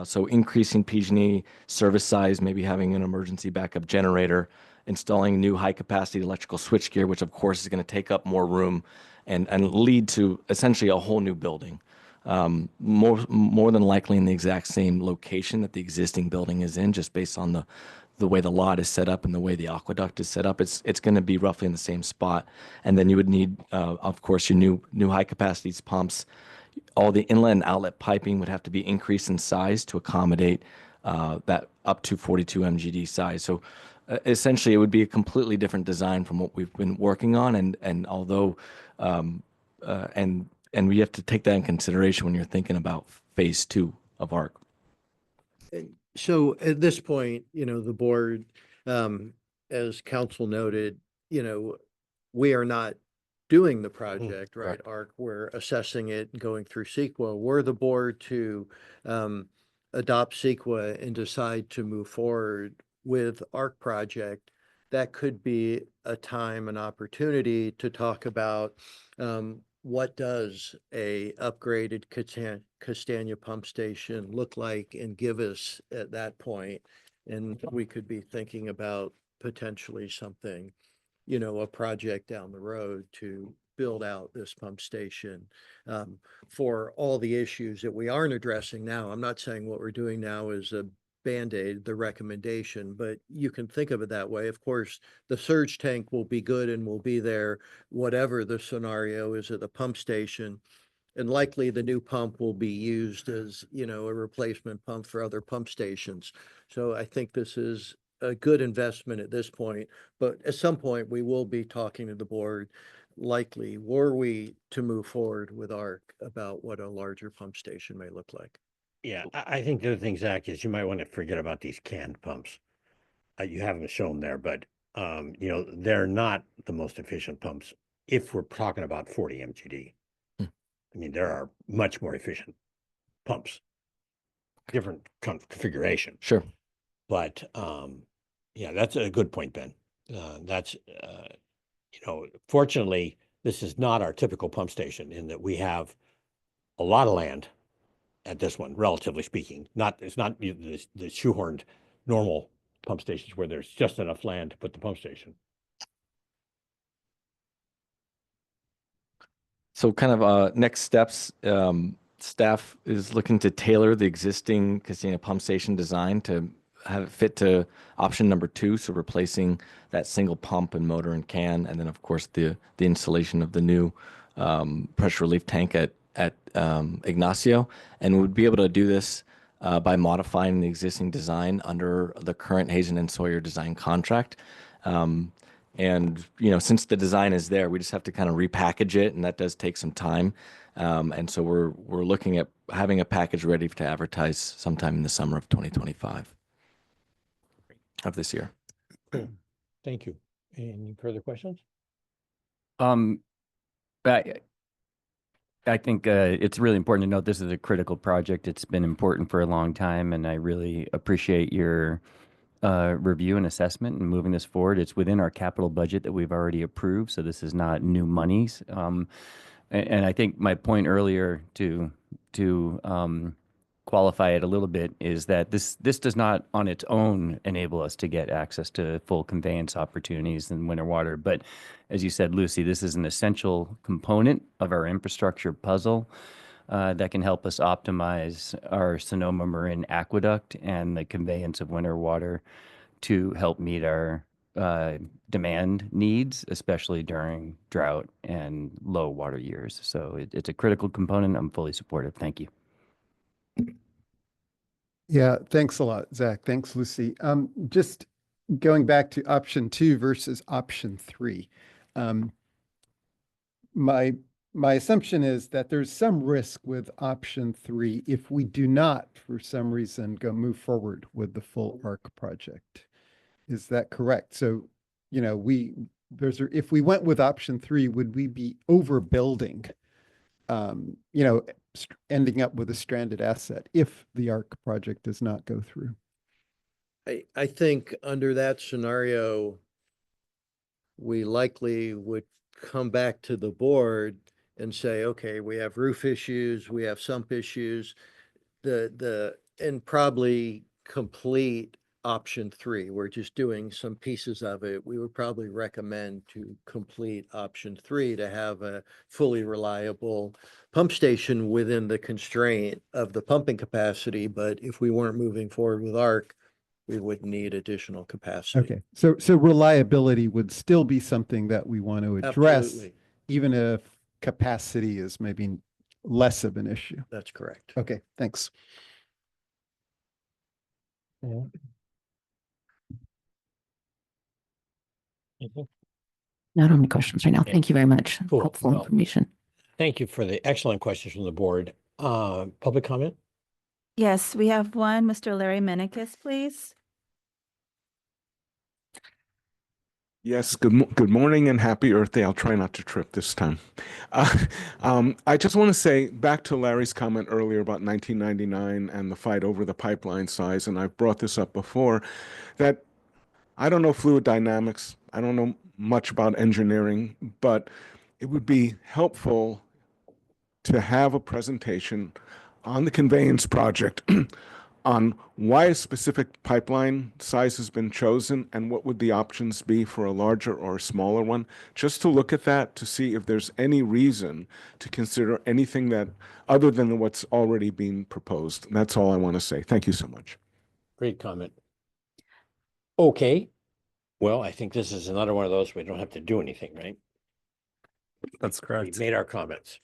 So increasing PG&E service size, maybe having an emergency backup generator, installing new high capacity electrical switchgear, which of course is going to take up more room and lead to essentially a whole new building. More than likely in the exact same location that the existing building is in, just based on the way the lot is set up and the way the aqueduct is set up. It's going to be roughly in the same spot. And then you would need, of course, your new high capacity pumps. All the inlet and outlet piping would have to be increased in size to accommodate that up to 42 MGD size. So essentially, it would be a completely different design from what we've been working on. And although and we have to take that in consideration when you're thinking about phase 2 of ARC. So at this point, the board, as council noted, we are not doing the project, right? correct. ARC, we're assessing it and going through CEQA. We're the board to adopt CEQA and decide to move forward with ARC project. That could be a time and opportunity to talk about what does a upgraded Castania pump station look like and give us at that point. And we could be thinking about potentially something, a project down the road to build out this pump station for all the issues that we aren't addressing now. I'm not saying what we're doing now is a Band-Aid, the recommendation, but you can think of it that way. Of course, the surge tank will be good and will be there, whatever the scenario is at the pump station. And likely the new pump will be used as, a replacement pump for other pump stations. So I think this is a good investment at this point, but at some point we will be talking to the board, likely, were we to move forward with ARC, about what a larger pump station may look like. Yeah, I think the other thing, Zach, is you might want to forget about these canned pumps. You haven't shown there, but they're not the most efficient pumps if we're talking about 40 MGD. Hmm. I mean, there are much more efficient pumps, different configuration. Sure. But yeah, that's a good point, Ben. Fortunately, this is not our typical pump station in that we have a lot of land at this one, relatively speaking. It's not the shoehorned normal pump stations where there's just enough land to put the pump station. So kind of next steps, staff is looking to tailor the existing Castania pump station design to have it fit to option number 2. So replacing that single pump and motor and can, and then of course the installation of the new pressure relief tank at Ignacio. And we would be able to do this by modifying the existing design under the current Hazen and Sawyer design contract. And, since the design is there, we just have to kind of repackage it, and that does take some time. And so we're looking at having a package ready to advertise sometime in the summer of 2025 of this year. Thank you. Any further questions? I think it's really important to note this is a critical project. It's been important for a long time, and I really appreciate your review and assessment and moving this forward. It's within our capital budget that we've already approved, so this is not new monies. And I think my point earlier to qualify it a little bit is that this does not on its own enable us to get access to full conveyance opportunities in winter water. But as you said, Lucy, this is an essential component of our infrastructure puzzle that can help us optimize our Sonoma Marin Aqueduct and the conveyance of winter water to help meet our demand needs, especially during drought and low water years. So it's a critical component. I'm fully supportive. Thank you. Yeah, thanks a lot, Zach. Thanks, Lucy. Just going back to option 2 versus option 3. My assumption is that there's some risk with option 3 if we do not, for some reason, move forward with the full ARC project. Is that correct? So, you know, if we went with option 3, would we be overbuilding, you know, ending up with a stranded asset if the ARC project does not go through? I think under that scenario, we likely would come back to the board and say, okay, we have roof issues, we have sump issues, and probably complete option 3. We're just doing some pieces of it. We would probably recommend to complete option 3 to have a fully reliable pump station within the constraint of the pumping capacity. But if we weren't moving forward with ARC, we would need additional capacity. Okay, so reliability would still be something that we want to address, Absolutely. even if capacity is maybe less of an issue. That's correct. Okay, thanks. Not on any questions right now. Thank you very much. Cool. Helpful Well, information. Thank you for the excellent questions from the board. Public comment? Yes, we have one. Mr. Larry Menikis, please. Yes, good morning and happy Earth Day. I'll try not to trip this time. I just want to say back to Larry's comment earlier about 1999 and the fight over the pipeline size, and I've brought this up before, that I don't know fluid dynamics. I don't know much about engineering, but it would be helpful to have a presentation on the conveyance project on why a specific pipeline size has been chosen and what would the options be for a larger or a smaller one, just to look at that to see if there's any reason to consider anything that other than what's already being proposed. And that's all I want to say. Thank you so much. Great comment. Okay. Well, I think this is another one of those we don't have to do anything, right? That's correct. We've made our comments.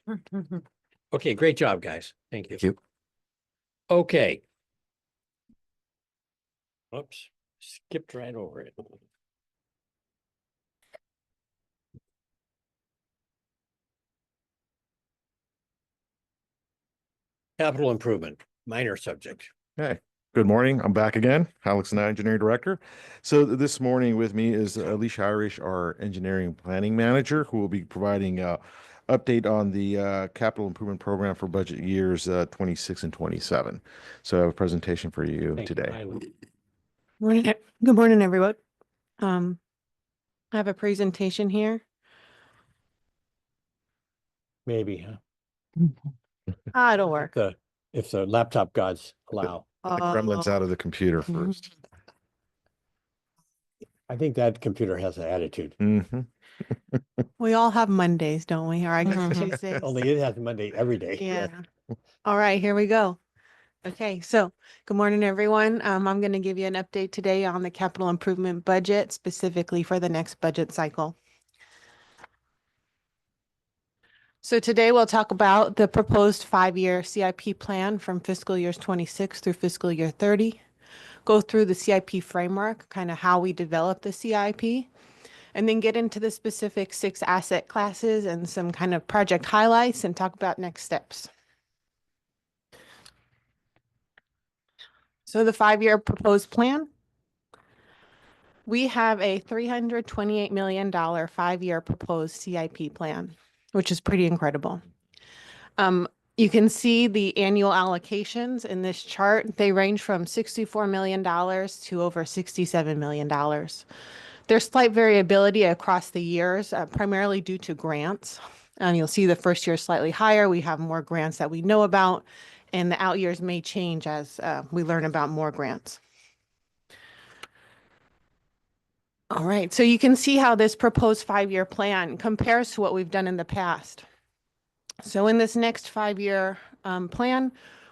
Okay, great job, guys. Thank you. Thank you. Okay. Whoops, skipped right over it. Capital improvement, minor subject. Okay. Good morning. I'm back again, Alex Anaya, Engineering Director. So this morning with me is Alicia Irish, our Engineering Planning Manager, who will be providing an update on the capital improvement program for budget years 26 and 27. So I have a presentation for you today. Morning. Good morning, everyone. I have a presentation here. Maybe, huh? It'll work. If the laptop gods allow. The gremlins out of the computer first. I think that computer has an attitude. Mm-hmm. We all have Mondays, don't we? Or I guess Tuesdays. Only it has Monday every day. Yeah. All right, here we go. Okay, so good morning, everyone. I'm going to give you an update today on the capital improvement budget, specifically for the next budget cycle. So today we'll talk about the proposed 5-year CIP plan from fiscal years 26 through fiscal year 30, go through the CIP framework, kind of how we develop the CIP, and then get into the specific 6 asset classes and some kind of project highlights and talk about next steps. So the 5-year proposed plan, we have a $328 million 5-year proposed CIP plan, which is pretty incredible. You can see the annual allocations in this chart. They range from $64 million to over $67 million. There's slight variability across the years, primarily due to grants. You'll see the first year slightly higher. We have more grants that we know about, and the out years may change as we learn about more grants. All right, so you can see how this proposed 5-year plan compares to what we've done in the past. So in this next 5-year plan,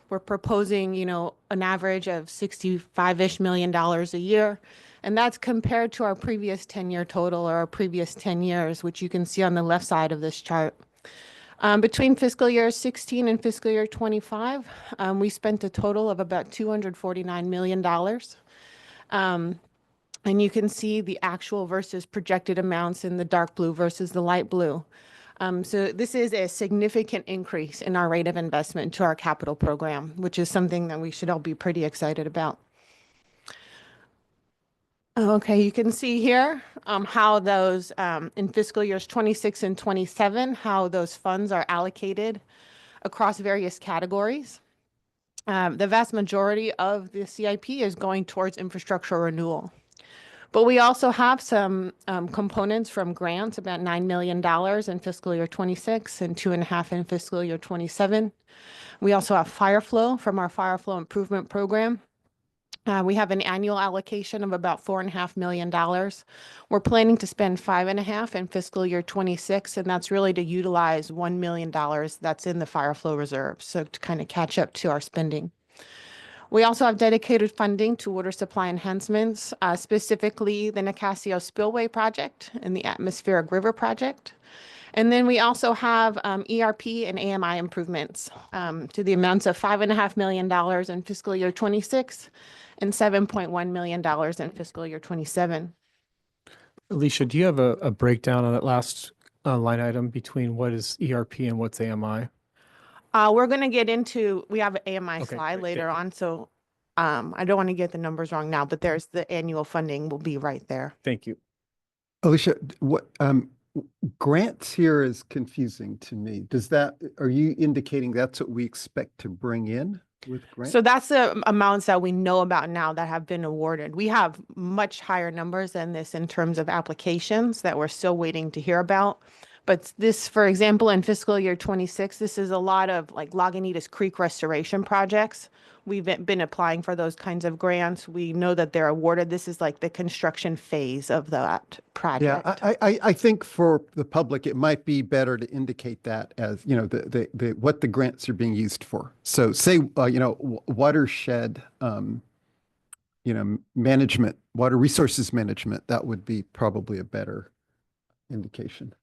we're proposing, an average of $65-ish million a year. And that's compared to our previous 10-year total, or our previous 10 years, which you can see on the left side of this chart. Between fiscal year 16 and fiscal year 25, we spent a total of about $249 million. And you can see the actual versus projected amounts in the dark blue versus the light blue. So this is a significant increase in our rate of investment to our capital program, which is something that we should all be pretty excited about. Okay, you can see here how those in fiscal years 26 and 27, how those funds are allocated across various categories. The vast majority of the CIP is going towards infrastructure renewal. But we also have some components from grants, about $9 million in fiscal year 26 and $2.5 million in fiscal year 27. We also have fire flow from our fire flow improvement program. We have an annual allocation of about $4.5 million. We're planning to spend $5.5 million in fiscal year 26, and that's really to utilize $1 million that's in the fire flow reserve, so to kind of catch up to our spending. We also have dedicated funding to water supply enhancements, specifically the Nicasio Spillway Project and the Atmospheric River Project. And then we also have ERP and AMI improvements to the amounts of $5.5 million in fiscal year 26 and $7.1 million in fiscal year 27. Alicia, do you have a breakdown on that last line item between what is ERP and what's AMI? We're going to get into, we have an AMI Okay, slide great, later thank you. on, so I don't want to get the numbers wrong now, but there's the annual funding will be right there. Thank you. Alicia, what grants here is confusing to me. Are you indicating that's what we expect to bring in with grants? So that's the amounts that we know about now that have been awarded. We have much higher numbers than this in terms of applications that we're still waiting to hear about. But this, for example, in fiscal year 26, this is a lot of like Lagunitas Creek restoration projects. We've been applying for those kinds of grants. We know that they're awarded. This is like the construction phase of that project. Yeah, I think for the public, it might be better to indicate that as, what the grants are being used for. So say, watershed, management, water resources management, that would be probably a better indication.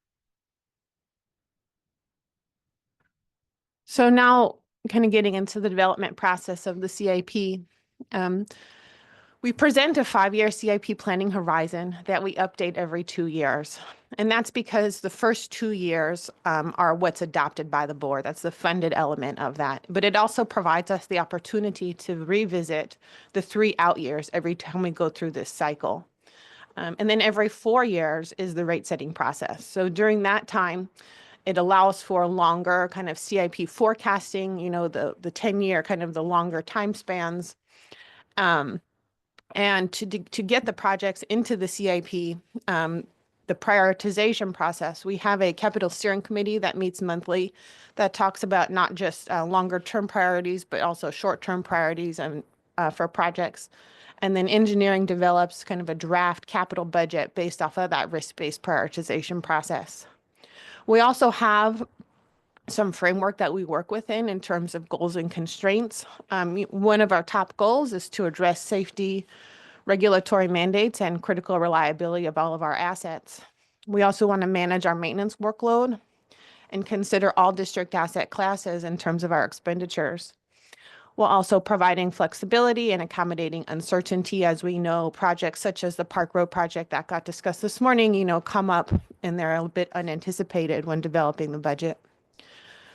So now kind of getting into the development process of the CIP. We present a 5-year CIP planning horizon that we update every 2 years. And that's because the first 2 years are what's adopted by the board. That's the funded element of that. But it also provides us the opportunity to revisit the 3 out years every time we go through this cycle. And then every 4 years is the rate setting process. So during that time, it allows for longer kind of CIP forecasting, the 10-year kind of the longer time spans. And to get the projects into the CIP, the prioritization process, we have a capital steering committee that meets monthly that talks about not just longer term priorities, but also short-term priorities and for projects. And then engineering develops kind of a draft capital budget based off of that risk-based prioritization process. We also have some framework that we work within in terms of goals and constraints. One of our top goals is to address safety, regulatory mandates, and critical reliability of all of our assets. We also want to manage our maintenance workload and consider all district asset classes in terms of our expenditures, while also providing flexibility and accommodating uncertainty. As we know, projects such as the Park Road project that got discussed this morning, come up and they're a bit unanticipated when developing the budget.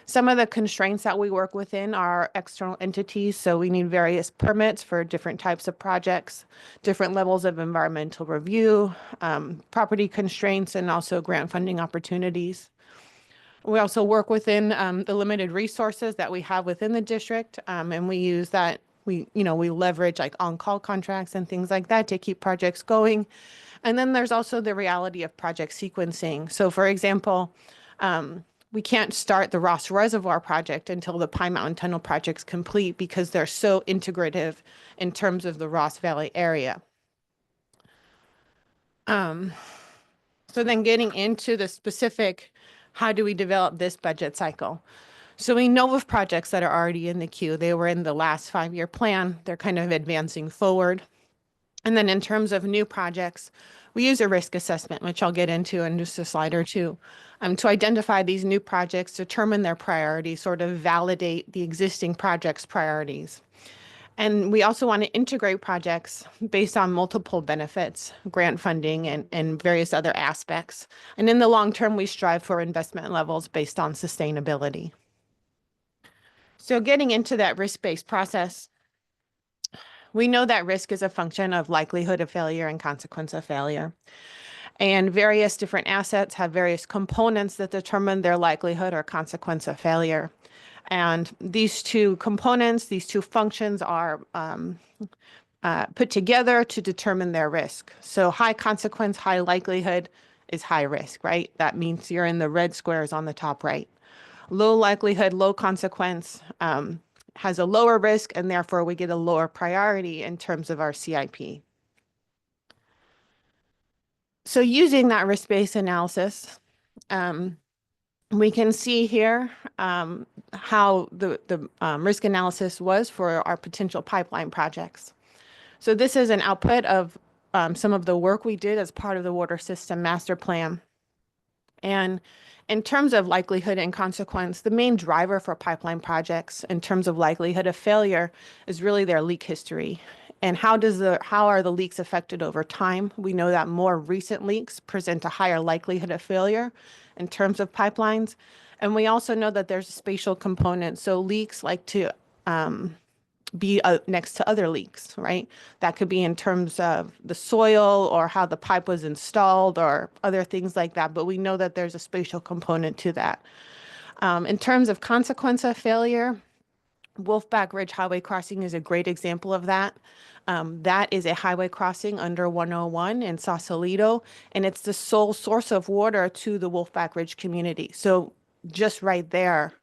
Some of the constraints that we work within are external entities. So we need various permits for different types of projects, different levels of environmental review, property constraints, and also grant funding opportunities. We also work within the limited resources that we have within the district, and we use that. We leverage like on-call contracts and things like that to keep projects going. And then there's also the reality of project sequencing. So, for example, we can't start the Ross Reservoir project until the Pine Mountain Tunnel project's complete because they're so integrative in terms of the Ross Valley area. So then getting into the specific, how do we develop this budget cycle? So we know of projects that are already in the queue. They were in the last 5-year plan. They're kind of advancing forward. And then in terms of new projects, we use a risk assessment, which I'll get into in just a slide or two, to identify these new projects, determine their priorities, sort of validate the existing projects' priorities. And we also want to integrate projects based on multiple benefits, grant funding, and various other aspects. And in the long term, we strive for investment levels based on sustainability. So getting into that risk-based process, we know that risk is a function of likelihood of failure and consequence of failure. And various different assets have various components that determine their likelihood or consequence of failure. And these two components, these two functions are put together to determine their risk. So high consequence, high likelihood is high risk, right? That means you're in the red squares on the top right. Low likelihood, low consequence has a lower risk, and therefore we get a lower priority in terms of our CIP. So using that risk-based analysis, we can see here how the risk analysis was for our potential pipeline projects. So this is an output of some of the work we did as part of the Water System Master Plan. And in terms of likelihood and consequence, the main driver for pipeline projects in terms of likelihood of failure is really their leak history. And how are the leaks affected over time? We know that more recent leaks present a higher likelihood of failure in terms of pipelines. And we also know that there's a spatial component. So leaks like to be next to other leaks, right? That could be in terms of the soil or how the pipe was installed or other things like that. But we know that there's a spatial component to that. In terms of consequence of failure, Wolfback Ridge Highway Crossing is a great example of that. That is a highway crossing under 101 in Sausalito, and it's the sole source of water to the Wolfback Ridge community. So just right there,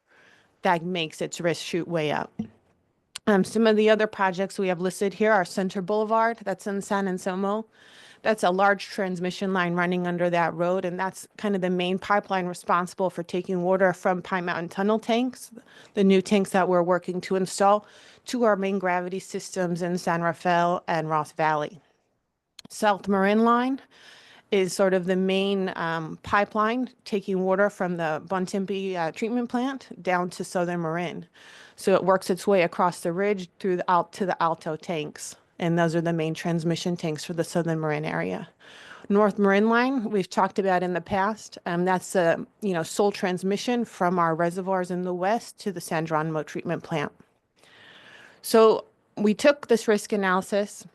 that makes its risk shoot way up. Some of the other projects we have listed here are Center Boulevard, that's in San Anselmo. That's a large transmission line running under that road, and that's kind of the main pipeline responsible for taking water from Pine Mountain Tunnel tanks, the new tanks that we're working to install, to our main gravity systems in San Rafael and Ross Valley. South Marin Line is sort of the main pipeline taking water from the Bontempi treatment plant down to Southern Marin. So it works its way across the ridge through to the Alto tanks. And those are the main transmission tanks for the Southern Marin area. North Marin Line, we've talked about in the past. That's a sole transmission from our reservoirs in the west to the San Geronimo treatment plant. So we took this risk analysis,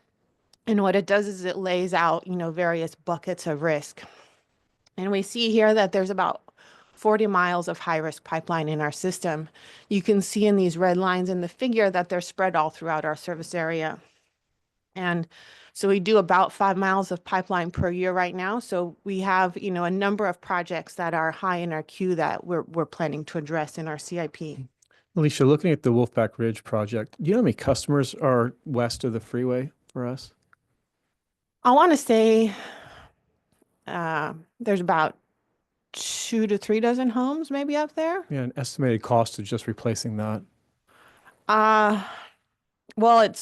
and what it does is it lays out various buckets of risk. And we see here that there's about 40 miles of high-risk pipeline in our system. You can see in these red lines in the figure that they're spread all throughout our service area. And so we do about 5 miles of pipeline per year right now. So we have, a number of projects that are high in our queue that we're planning to address in our CIP. Alicia, looking at the Wolfback Ridge project, do you know how many customers are west of the freeway for us? I want to say there's about 2 to 3 dozen homes maybe up there. Yeah, an estimated cost of just replacing that. Well,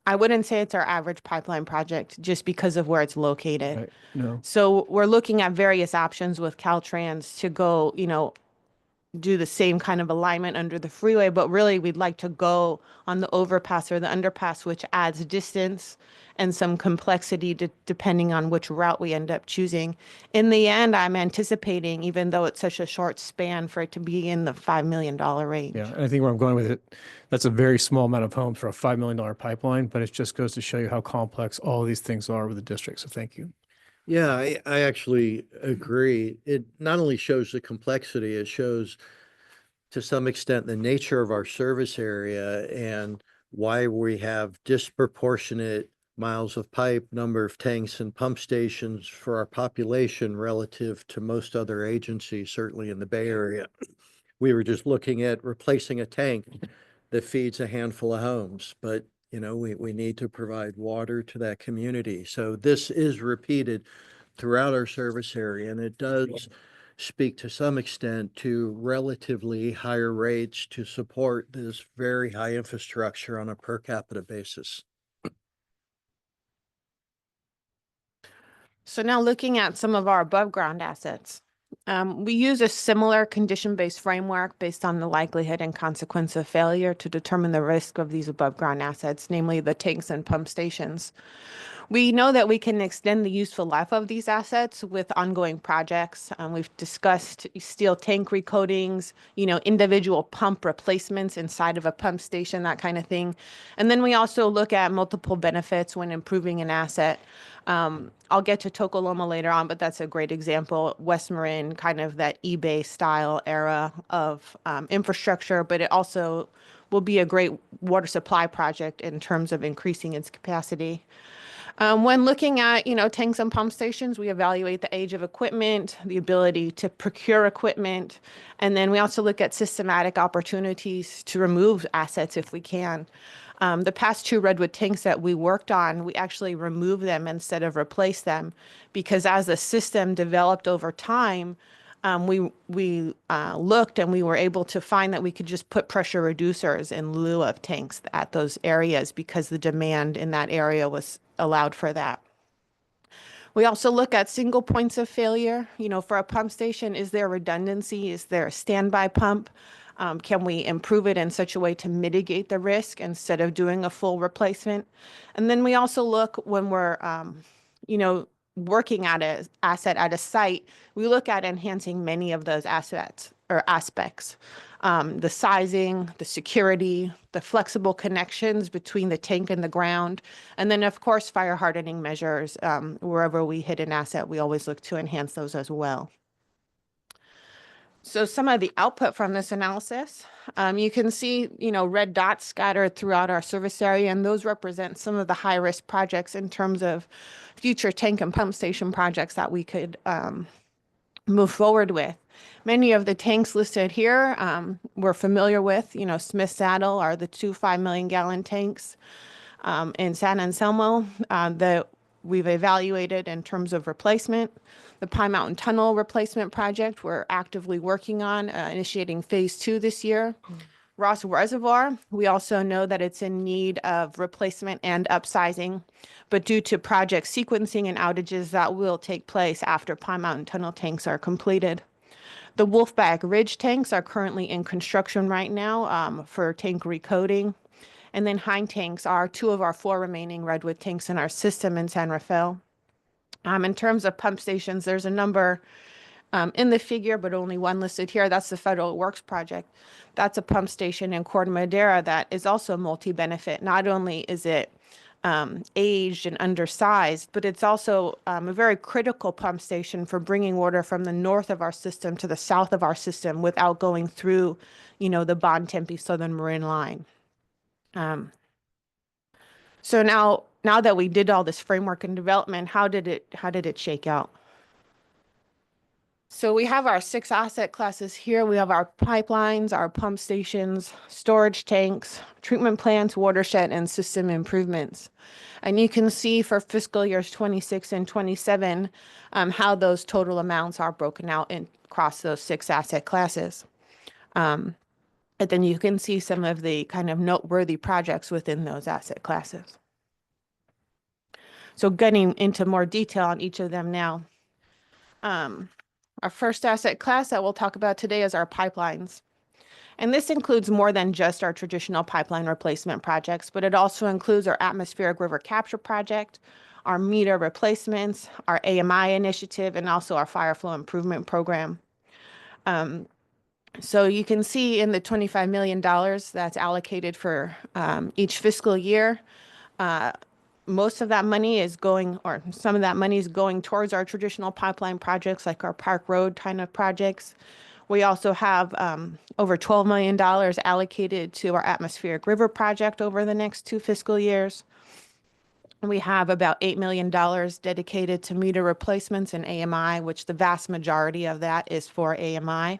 I wouldn't say it's our average pipeline project just because of where it's located. Right. No. So we're looking at various options with Caltrans to go, do the same kind of alignment under the freeway, but really we'd like to go on the overpass or the underpass, which adds distance and some complexity depending on which route we end up choosing. In the end, I'm anticipating, even though it's such a short span, for it to be in the $5 million range. Yeah, and I think where I'm going with it, that's a very small amount of homes for a $5 million pipeline, but it just goes to show you how complex all of these things are with the district. So thank you. Yeah, I actually agree. It not only shows the complexity, it shows to some extent the nature of our service area and why we have disproportionate miles of pipe, number of tanks and pump stations for our population relative to most other agencies, certainly in the Bay Area. We were just looking at replacing a tank that feeds a handful of homes, but we need to provide water to that community. So this is repeated throughout our service area, and it does speak to some extent to relatively higher rates to support this very high infrastructure on a per capita basis. So now looking at some of our above ground assets. We use a similar condition-based framework based on the likelihood and consequence of failure to determine the risk of these above ground assets, namely the tanks and pump stations. We know that we can extend the useful life of these assets with ongoing projects. We've discussed steel tank recoatings, individual pump replacements inside of a pump station, that kind of thing. And then we also look at multiple benefits when improving an asset. I'll get to Tokoloma later on, but that's a great example. West Marin, kind of that eBay style era of infrastructure, but it also will be a great water supply project in terms of increasing its capacity. When looking at, tanks and pump stations, we evaluate the age of equipment, the ability to procure equipment, and then we also look at systematic opportunities to remove assets if we can. The past 2 Redwood tanks that we worked on, we actually removed them instead of replace them, because as the system developed over time, we looked and we were able to find that we could just put pressure reducers in lieu of tanks at those areas because the demand in that area was allowed for that. We also look at single points of failure. For a pump station, is there redundancy? Is there a standby pump? Can we improve it in such a way to mitigate the risk instead of doing a full replacement? And then we also look when we're, working at an asset at a site, we look at enhancing many of those assets or aspects. The sizing, the security, the flexible connections between the tank and the ground, and then of course fire hardening measures. Wherever we hit an asset, we always look to enhance those as well. So some of the output from this analysis, you can see, red dots scattered throughout our service area, and those represent some of the high-risk projects in terms of future tank and pump station projects that we could move forward with. Many of the tanks listed here we're familiar with. Smith Saddle are the 2 5-million-gallon tanks in San Anselmo that we've evaluated in terms of replacement. The Pine Mountain Tunnel replacement project we're actively working on, initiating phase 2 this year. Ross Reservoir, we also know that it's in need of replacement and upsizing, but due to project sequencing and outages, that will take place after Pine Mountain Tunnel tanks are completed. The Wolfback Ridge tanks are currently in construction right now for tank recoating. And then Hind tanks are 2 of our 4 remaining Redwood tanks in our system in San Rafael. In terms of pump stations, there's a number in the figure, but only 1 listed here. That's the Federal Works project. That's a pump station in Corte Madera that is also multi-benefit. Not only is it aged and undersized, but it's also a very critical pump station for bringing water from the north of our system to the south of our system without going through, the Bontempi Southern Marin line. So now that we did all this framework and development, how did it shake out? So we have our 6 asset classes here. We have our pipelines, our pump stations, storage tanks, treatment plants, watershed, and system improvements. And you can see for fiscal years 26 and 27 how those total amounts are broken out across those 6 asset classes. And then you can see some of the kind of noteworthy projects within those asset classes. So getting into more detail on each of them now. Our first asset class that we'll talk about today is our pipelines. And this includes more than just our traditional pipeline replacement projects, but it also includes our atmospheric river capture project, our meter replacements, our AMI initiative, and also our fire flow improvement program. So you can see in the $25 million that's allocated for each fiscal year, most of that money is going, or some of that money is going towards our traditional pipeline projects like our Park Road kind of projects. We also have over $12 million allocated to our Atmospheric River project over the next 2 fiscal years. We have about $8 million dedicated to meter replacements and AMI, which the vast majority of that is for AMI.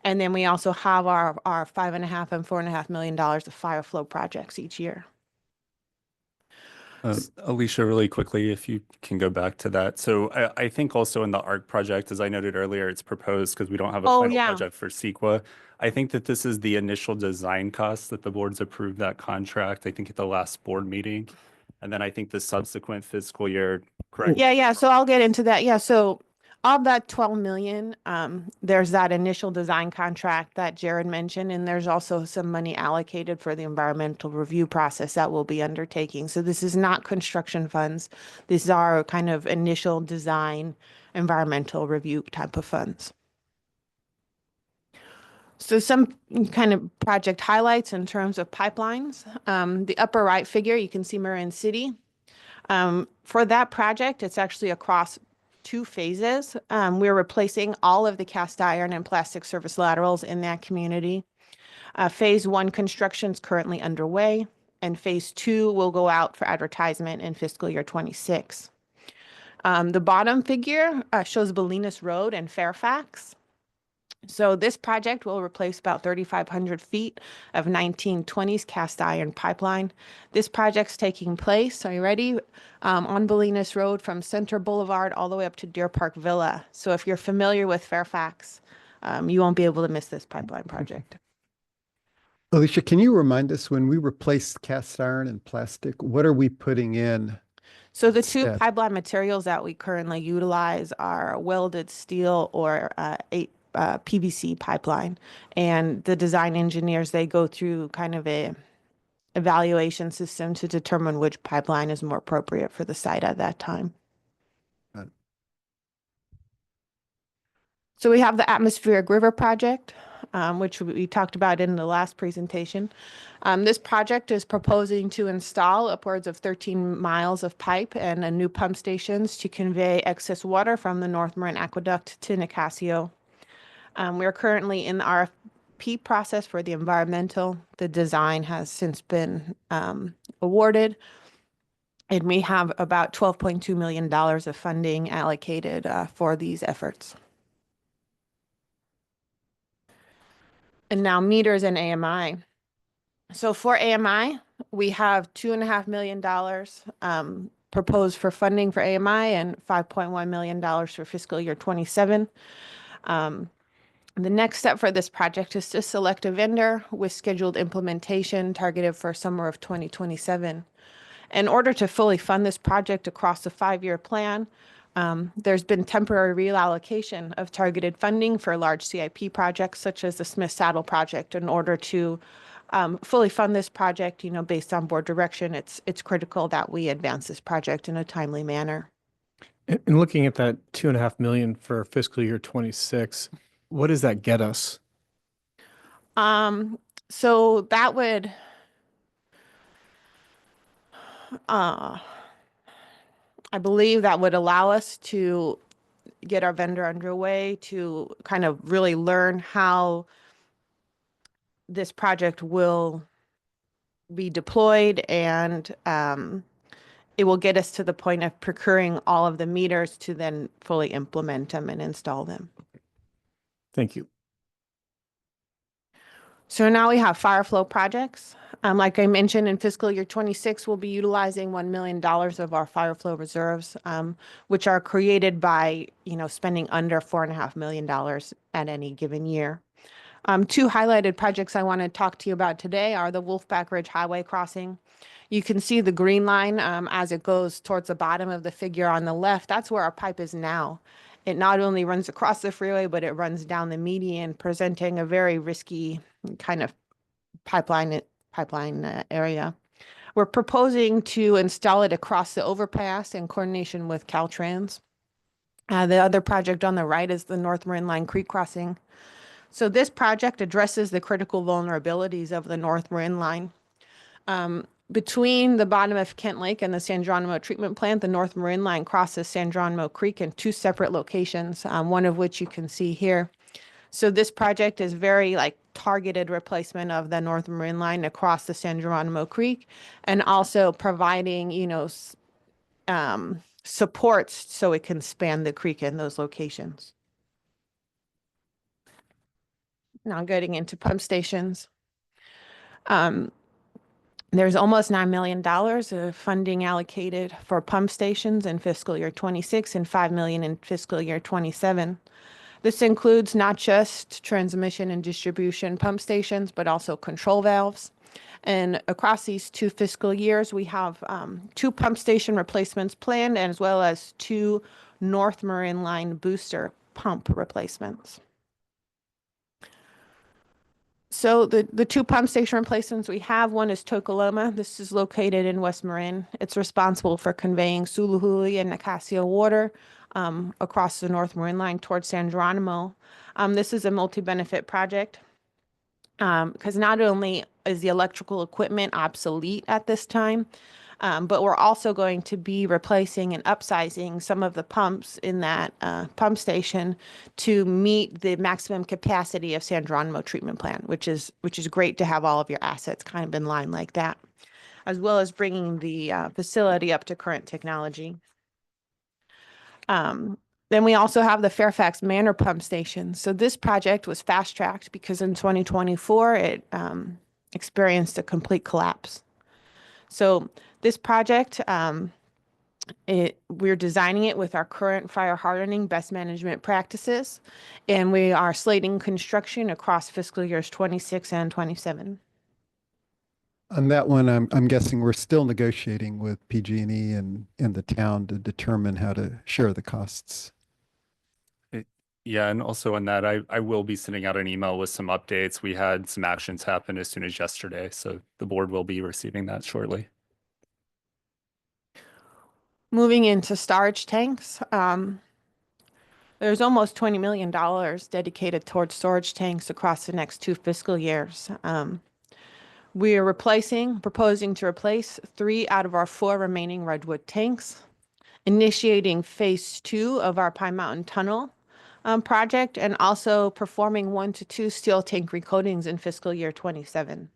And then we also have our $5.5 and $4.5 million of fire flow projects each year. Alicia, really quickly, if you can go back to that. So I think also in the ARC project, as I noted earlier, it's proposed because we don't have a final project for CEQA. I think that this is the initial design cost that the boards approved that contract, I think at the last board meeting. And then I think the subsequent fiscal year, correct? Yeah. So I'll get into that. Yeah. So of that 12 million, there's that initial design contract that Jared mentioned, and there's also some money allocated for the environmental review process that we'll be undertaking. So this is not construction funds. These are kind of initial design environmental review type of funds. So some kind of project highlights in terms of pipelines. The upper right figure, you can see Marin City. For that project, it's actually across 2 phases. We're replacing all of the cast iron and plastic service laterals in that community. Phase 1 construction is currently underway, and phase 2 will go out for advertisement in fiscal year 26. The bottom figure shows Bolinas Road in Fairfax. So this project will replace about 3,500 feet of 1920s cast iron pipeline. This project's taking place, are you ready? On Bolinas Road from Center Boulevard all the way up to Deer Park Villa. So if you're familiar with Fairfax, you won't be able to miss this pipeline project. Alicia, can you remind us when we replace cast iron and plastic, what are we putting in? So the 2 instead? pipeline materials that we currently utilize are welded steel or PVC pipeline. And the design engineers, they go through kind of a evaluation system to determine which pipeline is more appropriate for the site at that time. Got it. So we have the Atmospheric River project, which we talked about in the last presentation. This project is proposing to install upwards of 13 miles of pipe and new pump stations to convey excess water from the North Marin Aqueduct to Nicasio. We're currently in the RFP process for the environmental. The design has since been awarded, and we have about $12.2 million of funding allocated for these efforts. And now meters and AMI. So for AMI, we have $2.5 million proposed for funding for AMI and $5.1 million for fiscal year 27. The next step for this project is to select a vendor with scheduled implementation targeted for summer of 2027. In order to fully fund this project across the 5-year plan, there's been temporary reallocation of targeted funding for large CIP projects such as the Smith Saddle project. In order to fully fund this project, based on board direction, it's critical that we advance this project in a timely manner. And looking at that $2.5 million for fiscal year 26, what does that get us? So that would, I believe that would allow us to get our vendor underway to kind of really learn how this project will be deployed, and it will get us to the point of procuring all of the meters to then fully implement them and install them. Thank you. So now we have fire flow projects. Like I mentioned, in fiscal year 26, we'll be utilizing $1 million of our fire flow reserves, which are created by, spending under $4.5 million at any given year. 2 highlighted projects I want to talk to you about today are the Wolfpack Ridge Highway crossing. You can see the green line as it goes towards the bottom of the figure on the left. That's where our pipe is now. It not only runs across the freeway, but it runs down the median, presenting a very risky kind of pipeline area. We're proposing to install it across the overpass in coordination with Caltrans. The other project on the right is the North Marin Line Creek crossing. So this project addresses the critical vulnerabilities of the North Marin Line. between the bottom of Kent Lake and the San Geronimo treatment plant, the North Marin Line crosses San Geronimo Creek in two separate locations, one of which you can see here. So this project is very like targeted replacement of the North Marin Line across the San Geronimo Creek, and also providing, supports so it can span the creek in those locations. Now getting into pump stations. There's almost $9 million of funding allocated for pump stations in fiscal year 26 and $5 million in fiscal year 27. This includes not just transmission and distribution pump stations, but also control valves. And across these 2 fiscal years, we have 2 pump station replacements planned, as well as 2 North Marin Line booster pump replacements. So the 2 pump station replacements we have, one is Tokoloma. This is located in West Marin. It's responsible for conveying Suluhuli and Nicasio water across the North Marin Line towards San Geronimo. This is a multi-benefit project because not only is the electrical equipment obsolete at this time, but we're also going to be replacing and upsizing some of the pumps in that pump station to meet the maximum capacity of San Geronimo treatment plant, which is great to have all of your assets kind of in line like that, as well as bringing the facility up to current technology. Then we also have the Fairfax Manor pump station. So this project was fast-tracked because in 2024 it experienced a complete collapse. So this project, we're designing it with our current fire hardening best management practices, and we are slating construction across fiscal years 26 and 27. On that one, I'm guessing we're still negotiating with PG&E and the town to determine how to share the costs. Yeah, and also on that, I will be sending out an email with some updates. We had some actions happen as soon as yesterday, so the board will be receiving that shortly. Moving into storage tanks, there's almost $20 million dedicated towards storage tanks across the next 2 fiscal years. We are proposing to replace 3 out of our 4 remaining redwood tanks, initiating phase 2 of our Pine Mountain Tunnel project, and also performing 1 to 2 steel tank recoatings in fiscal year 27.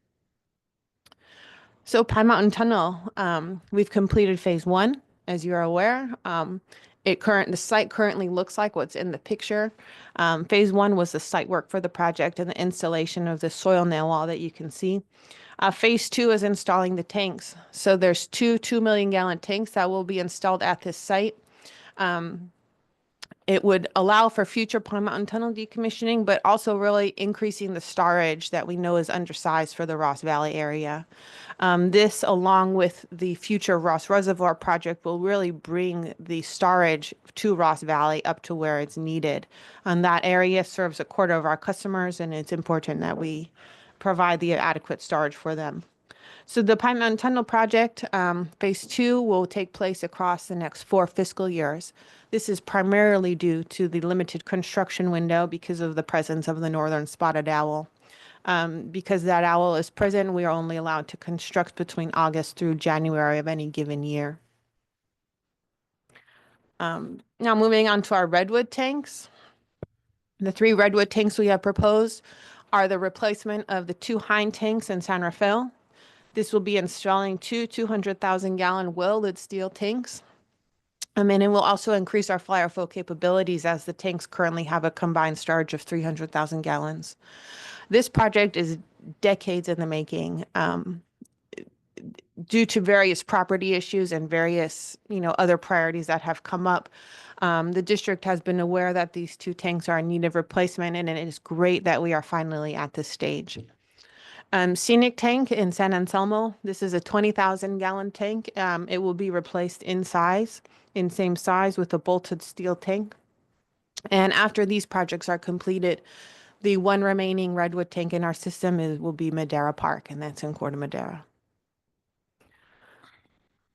So Pine Mountain Tunnel, we've completed phase 1, as you're aware. The site currently looks like what's in the picture. Phase 1 was the site work for the project and the installation of the soil nail wall that you can see. Phase 2 is installing the tanks. So there's 2 2-million-gallon tanks that will be installed at this site. It would allow for future Pine Mountain Tunnel decommissioning, but also really increasing the storage that we know is undersized for the Ross Valley area. This, along with the future Ross Reservoir project, will really bring the storage to Ross Valley up to where it's needed. And that area serves a quarter of our customers, and it's important that we provide the adequate storage for them. So the Pine Mountain Tunnel project, phase 2, will take place across the next 4 fiscal years. This is primarily due to the limited construction window because of the presence of the northern spotted owl. Because that owl is present, we are only allowed to construct between August through January of any given year. Now moving on to our redwood tanks. The 3 redwood tanks we have proposed are the replacement of the 2 Hine tanks in San Rafael. This will be installing 2 200,000-gallon welded steel tanks. And it will also increase our flyer flow capabilities as the tanks currently have a combined storage of 300,000 gallons. This project is decades in the making. Due to various property issues and various, other priorities that have come up, the district has been aware that these 2 tanks are in need of replacement, and it is great that we are finally at this stage. Scenic Tank in San Anselmo. This is a 20,000-gallon tank. It will be replaced in same size with a bolted steel tank. And after these projects are completed, the 1 remaining redwood tank in our system will be Madera Park, and that's in Corte Madera.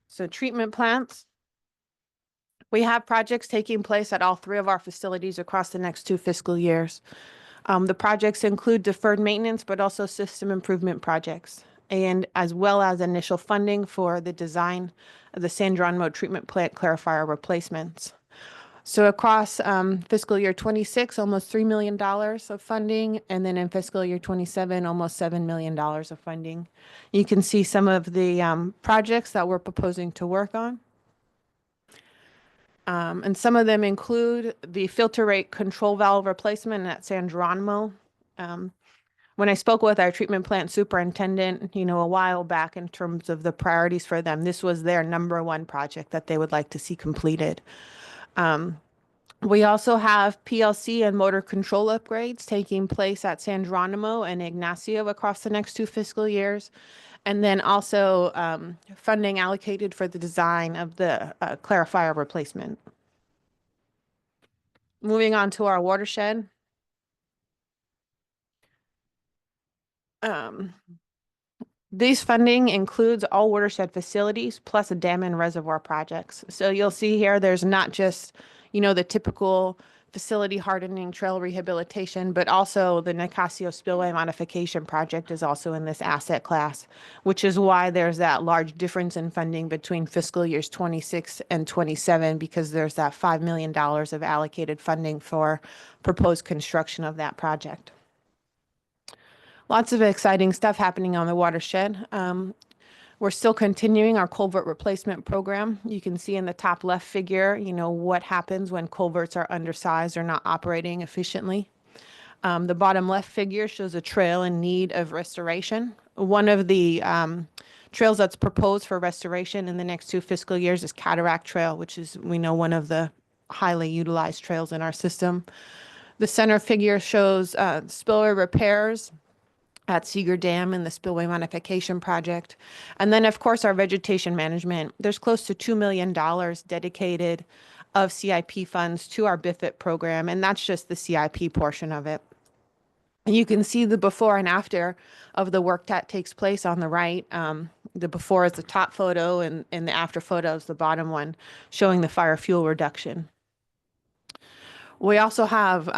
So treatment plants. We have projects taking place at all 3 of our facilities across the next 2 fiscal years. The projects include deferred maintenance, but also system improvement projects. and as well as initial funding for the design of the San Geronimo treatment plant clarifier replacements. So across fiscal year 26, almost $3 million of funding, and then in fiscal year 27, almost $7 million of funding. You can see some of the projects that we're proposing to work on. And some of them include the filter rate control valve replacement at San Geronimo. When I spoke with our treatment plant superintendent, a while back in terms of the priorities for them, this was their #1 project that they would like to see completed. We also have PLC and motor control upgrades taking place at San Geronimo and Ignacio across the next 2 fiscal years. And then also funding allocated for the design of the clarifier replacement. Moving on to our watershed. This funding includes all watershed facilities plus a dam and reservoir projects. So you'll see here, there's not just, the typical facility hardening, trail rehabilitation, but also the Nicasio Spillway Modification Project is also in this asset class, which is why there's that large difference in funding between fiscal years 26 and 27, because there's that $5 million of allocated funding for proposed construction of that project. Lots of exciting stuff happening on the watershed. We're still continuing our culvert replacement program. You can see in the top left figure, what happens when culverts are undersized or not operating efficiently. The bottom left figure shows a trail in need of restoration. One of the trails that's proposed for restoration in the next 2 fiscal years is Cataract Trail, which is, one of the highly utilized trails in our system. The center figure shows spillway repairs at Seeger Dam and the Spillway Modification Project. And then, of course, our vegetation management. There's close to $2 million dedicated of CIP funds to our BIFIT program, and that's just the CIP portion of it. And you can see the before and after of the work that takes place on the right. The before is the top photo, and the after photo is the bottom one, showing the fire fuel reduction. We also have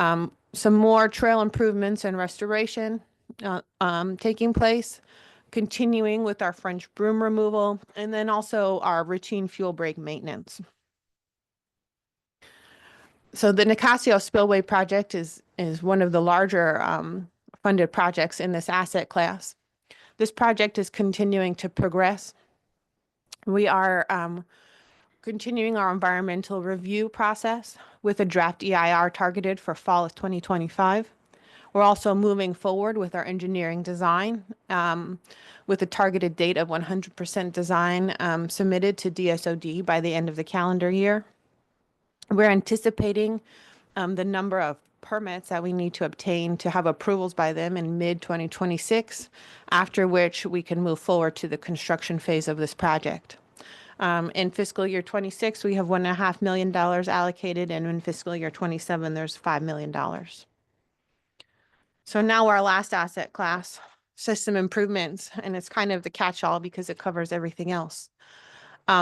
some more trail improvements and restoration taking place, continuing with our French broom removal, and then also our routine fuel break maintenance. So the Nicasio Spillway project is one of the larger funded projects in this asset class. This project is continuing to progress. We are continuing our environmental review process with a draft EIR targeted for fall of 2025. We're also moving forward with our engineering design with a targeted date of 100% design submitted to DSOD by the end of the calendar year. We're anticipating the number of permits that we need to obtain to have approvals by them in mid-2026, after which we can move forward to the construction phase of this project. In fiscal year 26, we have $1.5 million allocated, and in fiscal year 27, there's $5 million. So now our last asset class, system improvements, and it's kind of the catch-all because it covers everything else.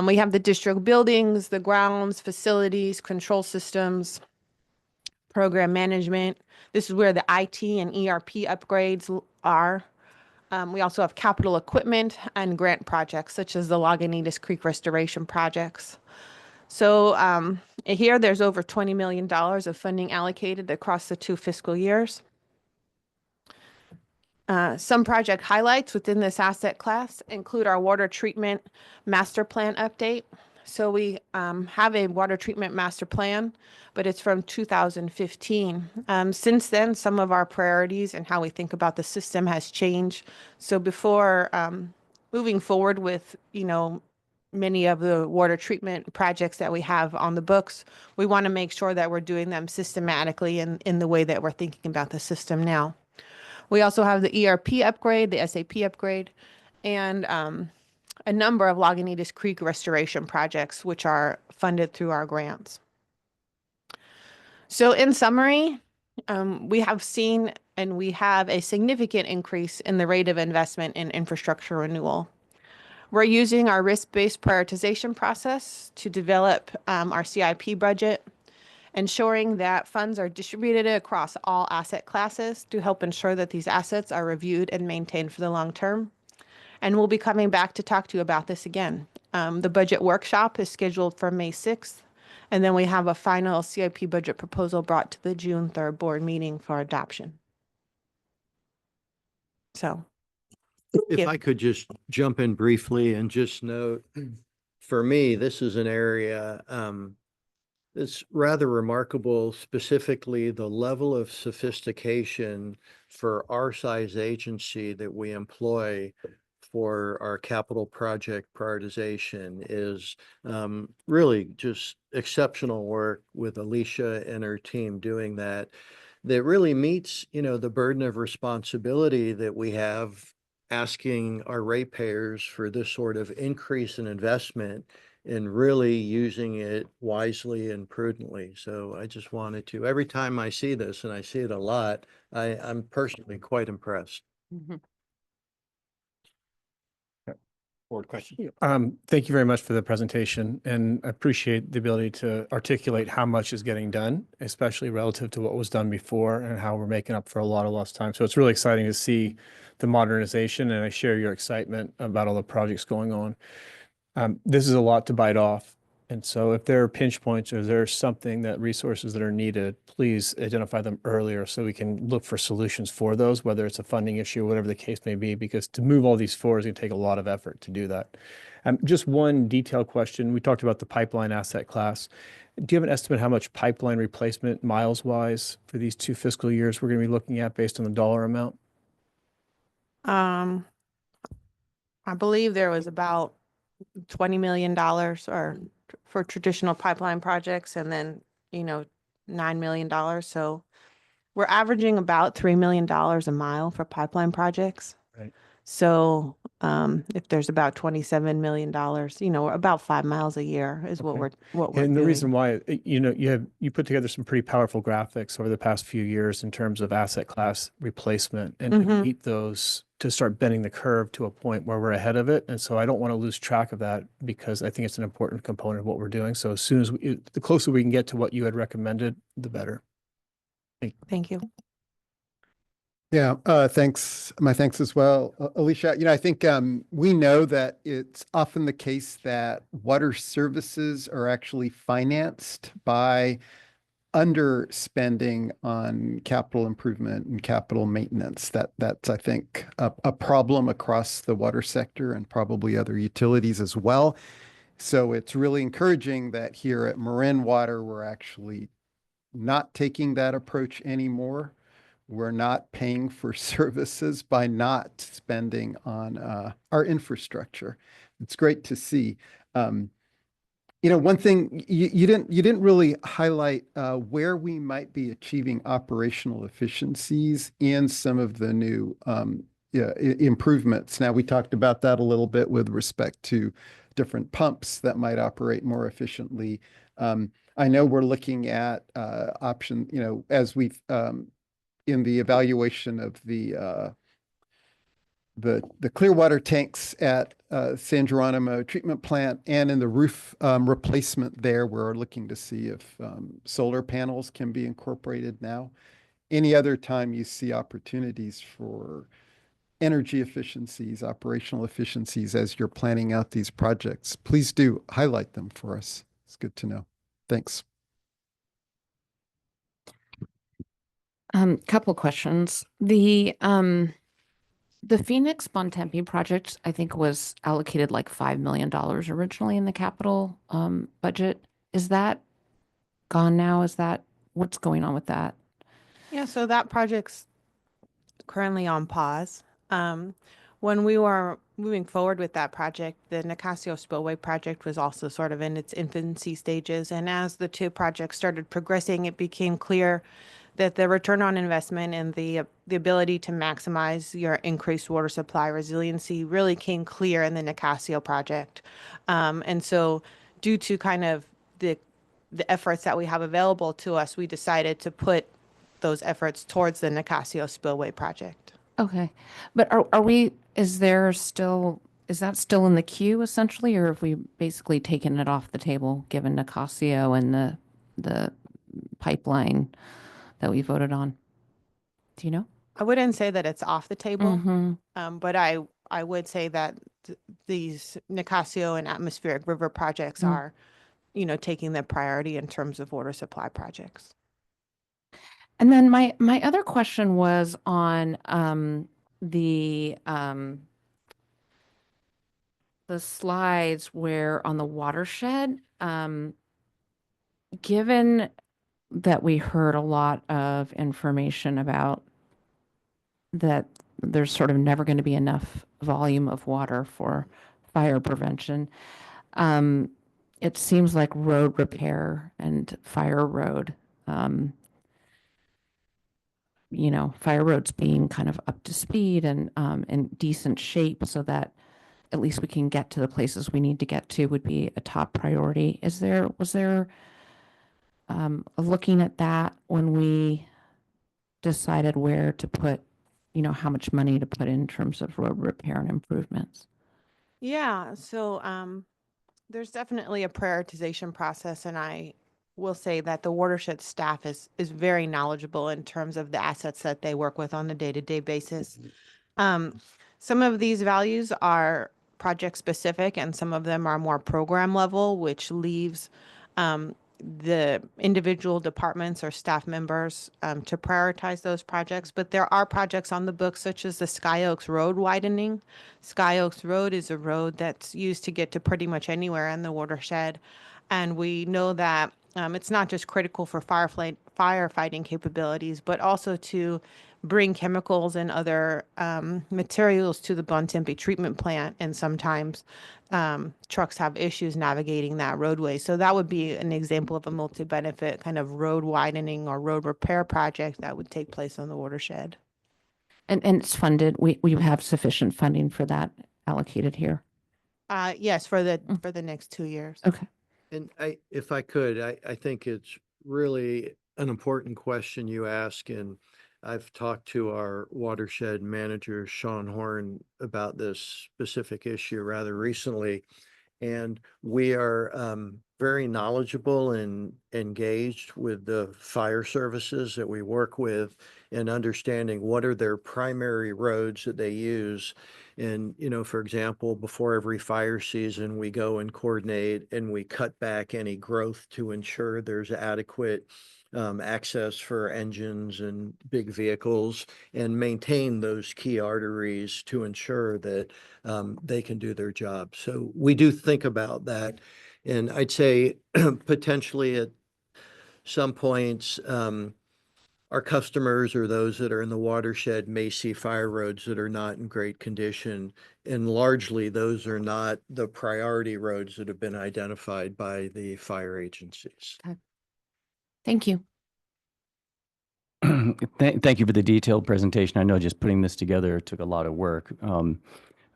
We have the district buildings, the grounds, facilities, control systems, program management. This is where the IT and ERP upgrades are. We also have capital equipment and grant projects, such as the Lagunitas Creek restoration projects. So here there's over $20 million of funding allocated across the 2 fiscal years. Some project highlights within this asset class include our water treatment master plan update. So we have a water treatment master plan, but it's from 2015. Since then, some of our priorities and how we think about the system has changed. So before moving forward with, many of the water treatment projects that we have on the books, we want to make sure that we're doing them systematically in the way that we're thinking about the system now. We also have the ERP upgrade, the SAP upgrade, and a number of Lagunitas Creek restoration projects, which are funded through our grants. So in summary, we have seen and we have a significant increase in the rate of investment in infrastructure renewal. We're using our risk-based prioritization process to develop our CIP budget, ensuring that funds are distributed across all asset classes to help ensure that these assets are reviewed and maintained for the long term. And we'll be coming back to talk to you about this again. The budget workshop is scheduled for May 6th. And then we have a final CIP budget proposal brought to the June 3rd board meeting for adoption. So. If Yeah. I could just jump in briefly and just note, for me, this is an area it's rather remarkable, specifically the level of sophistication for our size agency that we employ for our capital project prioritization is really just exceptional work with Alicia and her team doing that. That really meets, the burden of responsibility that we have asking our ratepayers for this sort of increase in investment and really using it wisely and prudently. So I just wanted to, every time I see this, and I see it a lot, I'm personally quite impressed. Board question. Thank you very much for the presentation, and I appreciate the ability to articulate how much is getting done, especially relative to what was done before and how we're making up for a lot of lost time. So it's really exciting to see the modernization, and I share your excitement about all the projects going on. This is a lot to bite off. And so if there are pinch points or there's something that resources that are needed, please identify them earlier so we can look for solutions for those, whether it's a funding issue or whatever the case may be, because to move all these forward is going to take a lot of effort to do that. Just one detailed question. We talked about the pipeline asset class. Do you have an estimate how much pipeline replacement miles wise for these 2 fiscal years we're going to be looking at based on the dollar amount? I believe there was about $20 million or for traditional pipeline projects, and then, $9 million. So we're averaging about $3 million a mile for pipeline projects. Right. So if there's about $27 million, about 5 miles a year is what Okay. we're And the doing. reason why, you put together some pretty powerful graphics over the past few years in terms of asset class replacement, and to meet those, to start bending the curve to a point where we're ahead of it. And so I don't want to lose track of that, because I think it's an important component of what we're doing. So as soon as the closer we can get to what you had recommended, the better. Thank you. Yeah, thanks. My thanks as well, Alicia. I think we know that it's often the case that water services are actually financed by underspending on capital improvement and capital maintenance. That's, I think, a problem across the water sector and probably other utilities as well. So it's really encouraging that here at Marin Water, we're actually not taking that approach anymore. We're not paying for services by not spending on our infrastructure. It's great to see. One thing you didn't really highlight where we might be achieving operational efficiencies in some of the new improvements. Now, we talked about that a little bit with respect to different pumps that might operate more efficiently. I know we're looking at option, as we've in the evaluation of the clear water tanks at San Geronimo treatment plant, and in the roof replacement there, we're looking to see if solar panels can be incorporated now. Any other time you see opportunities for energy efficiencies, operational efficiencies as you're planning out these projects, please do highlight them for us. It's good to know. Thanks. Couple questions. The Phoenix Bontempi project, I think, was allocated like $5 million originally in the capital budget. Is that gone now? What's going on with that? Yeah, so that project's currently on pause. When we were moving forward with that project, the Nicasio Spillway project was also sort of in its infancy stages. And as the two projects started progressing, it became clear that the return on investment and the ability to maximize your increased water supply resiliency really came clear in the Nicasio project. And so due to kind of the efforts that we have available to us, we decided to put those efforts towards the Nicasio Spillway project. Okay. But is that still in the queue essentially, or have we basically taken it off the table given Nicasio and the pipeline that we voted on? Do you know? I wouldn't say that it's off the table, but I I would say that these Nicasio and atmospheric river projects Mm. are, taking the priority in terms of water supply projects. And then my other question was on the slides where on the watershed, given that we heard a lot of information about that there's sort of never going to be enough volume of water for fire prevention. It seems like road repair and fire road, fire roads being kind of up to speed and in decent shape so that at least we can get to the places we need to get to would be a top priority. Was there looking at that when we decided where to put, how much money to put in terms of road repair and improvements? Yeah, so there's definitely a prioritization process, and I will say that the watershed staff is very knowledgeable in terms of the assets that they work with on a day-to-day basis. Some of these values are project specific, and some of them are more program level, which leaves the individual departments or staff members to prioritize those projects. But there are projects on the books such as the Sky Oaks Road widening. Sky Oaks Road is a road that's used to get to pretty much anywhere in the watershed. And we know that it's not just critical for firefighting capabilities, but also to bring chemicals and other materials to the Bontempi treatment plant. And sometimes trucks have issues navigating that roadway. So that would be an example of a multi-benefit kind of road widening or road repair project that would take place on the watershed. And it's funded. We have sufficient funding for that allocated here. Yes, for the next 2 years. Okay. And if I could, I think it's really an important question you ask, and I've talked to our watershed manager, Sean Horn, about this specific issue rather recently. And we are very knowledgeable and engaged with the fire services that we work with in understanding what are their primary roads that they use. And, for example, before every fire season, we go and coordinate and we cut back any growth to ensure there's adequate access for engines and big vehicles and maintain those key arteries to ensure that they can do their job. So we do think about that. And I'd say potentially at some points, our customers or those that are in the watershed may see fire roads that are not in great condition. And largely, those are not the priority roads that have been identified by the fire agencies. Okay. Thank you. Thank you for the detailed presentation. I know just putting this together took a lot of work.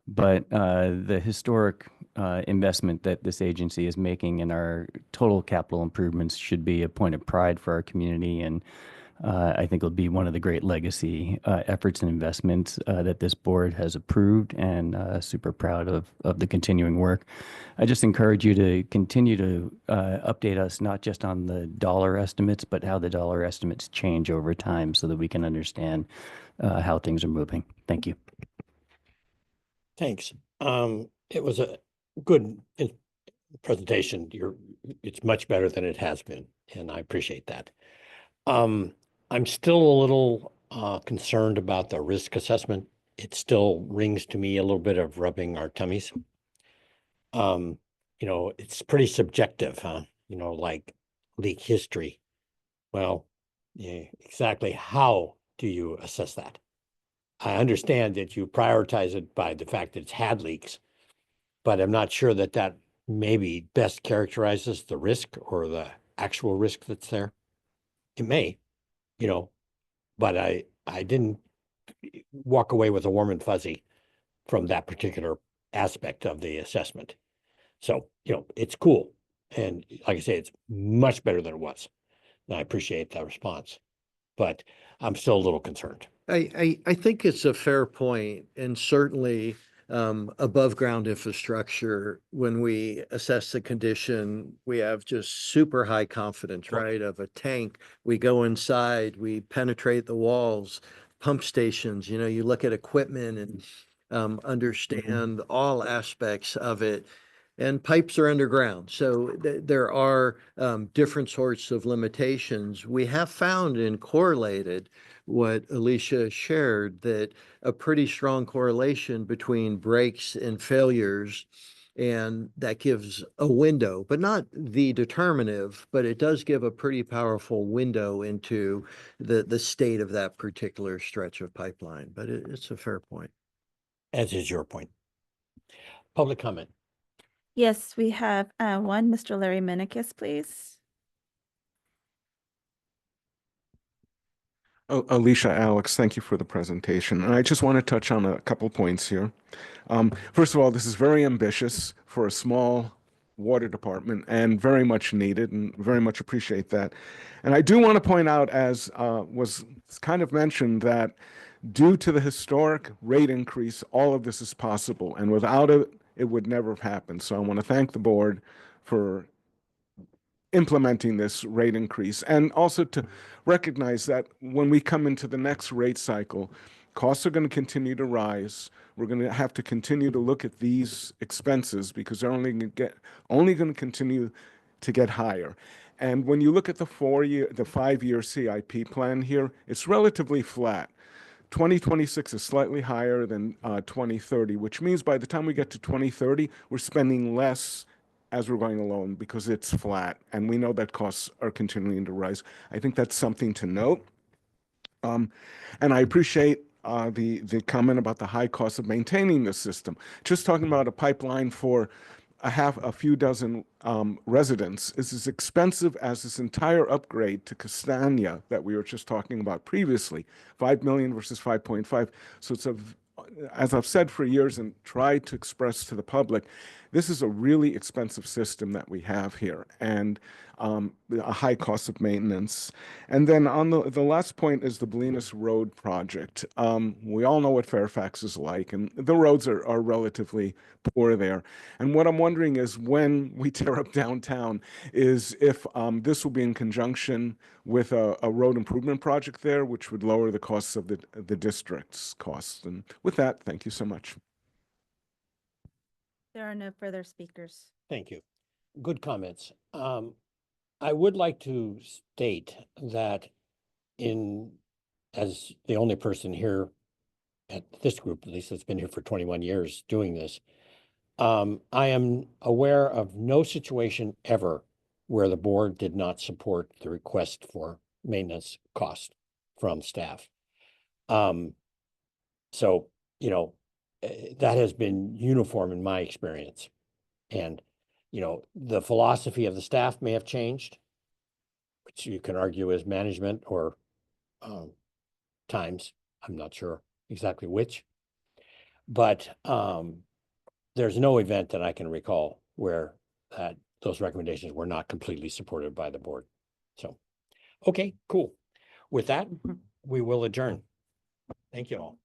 But the historic investment that this agency is making in our total capital improvements should be a point of pride for our community. And I think it'll be one of the great legacy efforts and investments that this board has approved, and super proud of the continuing work. I just encourage you to continue to update us, not just on the dollar estimates, but how the dollar estimates change over time so that we can understand how things are moving. Thank you. Thanks. It was a good presentation. It's much better than it has been, and I appreciate that. I'm still a little concerned about the risk assessment. It still rings to me a little bit of rubbing our tummies. It's pretty subjective, huh? Like leak history. Well, yeah, exactly how do you assess that? I understand that you prioritize it by the fact that it's had leaks, but I'm not sure that maybe best characterizes the risk or the actual risk that's there. It may, but I didn't walk away with a warm and fuzzy from that particular aspect of the assessment. So, it's cool. And like I say, it's much better than it was. And I appreciate that response, but I'm still a little concerned. I think it's a fair point, and certainly above ground infrastructure, when we assess the condition, we have just super high confidence, right? Of a tank, we go inside, we penetrate the walls, pump stations, you look at equipment and understand all aspects of it. And pipes are underground, so there are different sorts of limitations. We have found in correlated what Alicia shared, that a pretty strong correlation between breaks and failures, and that gives a window, but not the determinative, but it does give a pretty powerful window into the state of that particular stretch of pipeline. But it's a fair point. As is your point. Public comment. Yes, we have one, Mr. Larry Menikis, please. Alicia, Alex, thank you for the presentation. And I just want to touch on a couple points here. First of all, this is very ambitious for a small water department and very much needed, and very much appreciate that. And I do want to point out, as was kind of mentioned, that due to the historic rate increase, all of this is possible. And without it, it would never have happened. So I want to thank the board for implementing this rate increase, and also to recognize that when we come into the next rate cycle, costs are going to continue to rise. We're going to have to continue to look at these expenses because they're only going to continue to get higher. And when you look at the 5-year CIP plan here, it's relatively flat. 2026 is slightly higher than 2030, which means by the time we get to 2030, we're spending less as we're going along because it's flat, and we know that costs are continuing to rise. I think that's something to note. And I appreciate the comment about the high cost of maintaining the system. Just talking about a pipeline for a few dozen residents is as expensive as this entire upgrade to Castania that we were just talking about previously, 5 million versus 5.5. So it's as I've said for years and tried to express to the public, this is a really expensive system that we have here, and a high cost of maintenance. And then on the last point is the Bolinas Road project. We all know what Fairfax is like, and the roads are relatively poor there. And what I'm wondering is, when we tear up downtown, is if this will be in conjunction with a road improvement project there, which would lower the costs of the district's costs. And with that, thank you so much. There are no further speakers. Thank you. Good comments. I would like to state that as the only person here at this group, at least that's been here for 21 years doing this, I am aware of no situation ever where the board did not support the request for maintenance cost from staff. So, that has been uniform in my experience. And, the philosophy of the staff may have changed, which you can argue is management or times. I'm not sure exactly which. But there's no event that I can recall where those recommendations were not completely supported by the board. So, okay, cool. With that, we will adjourn. Thank you all.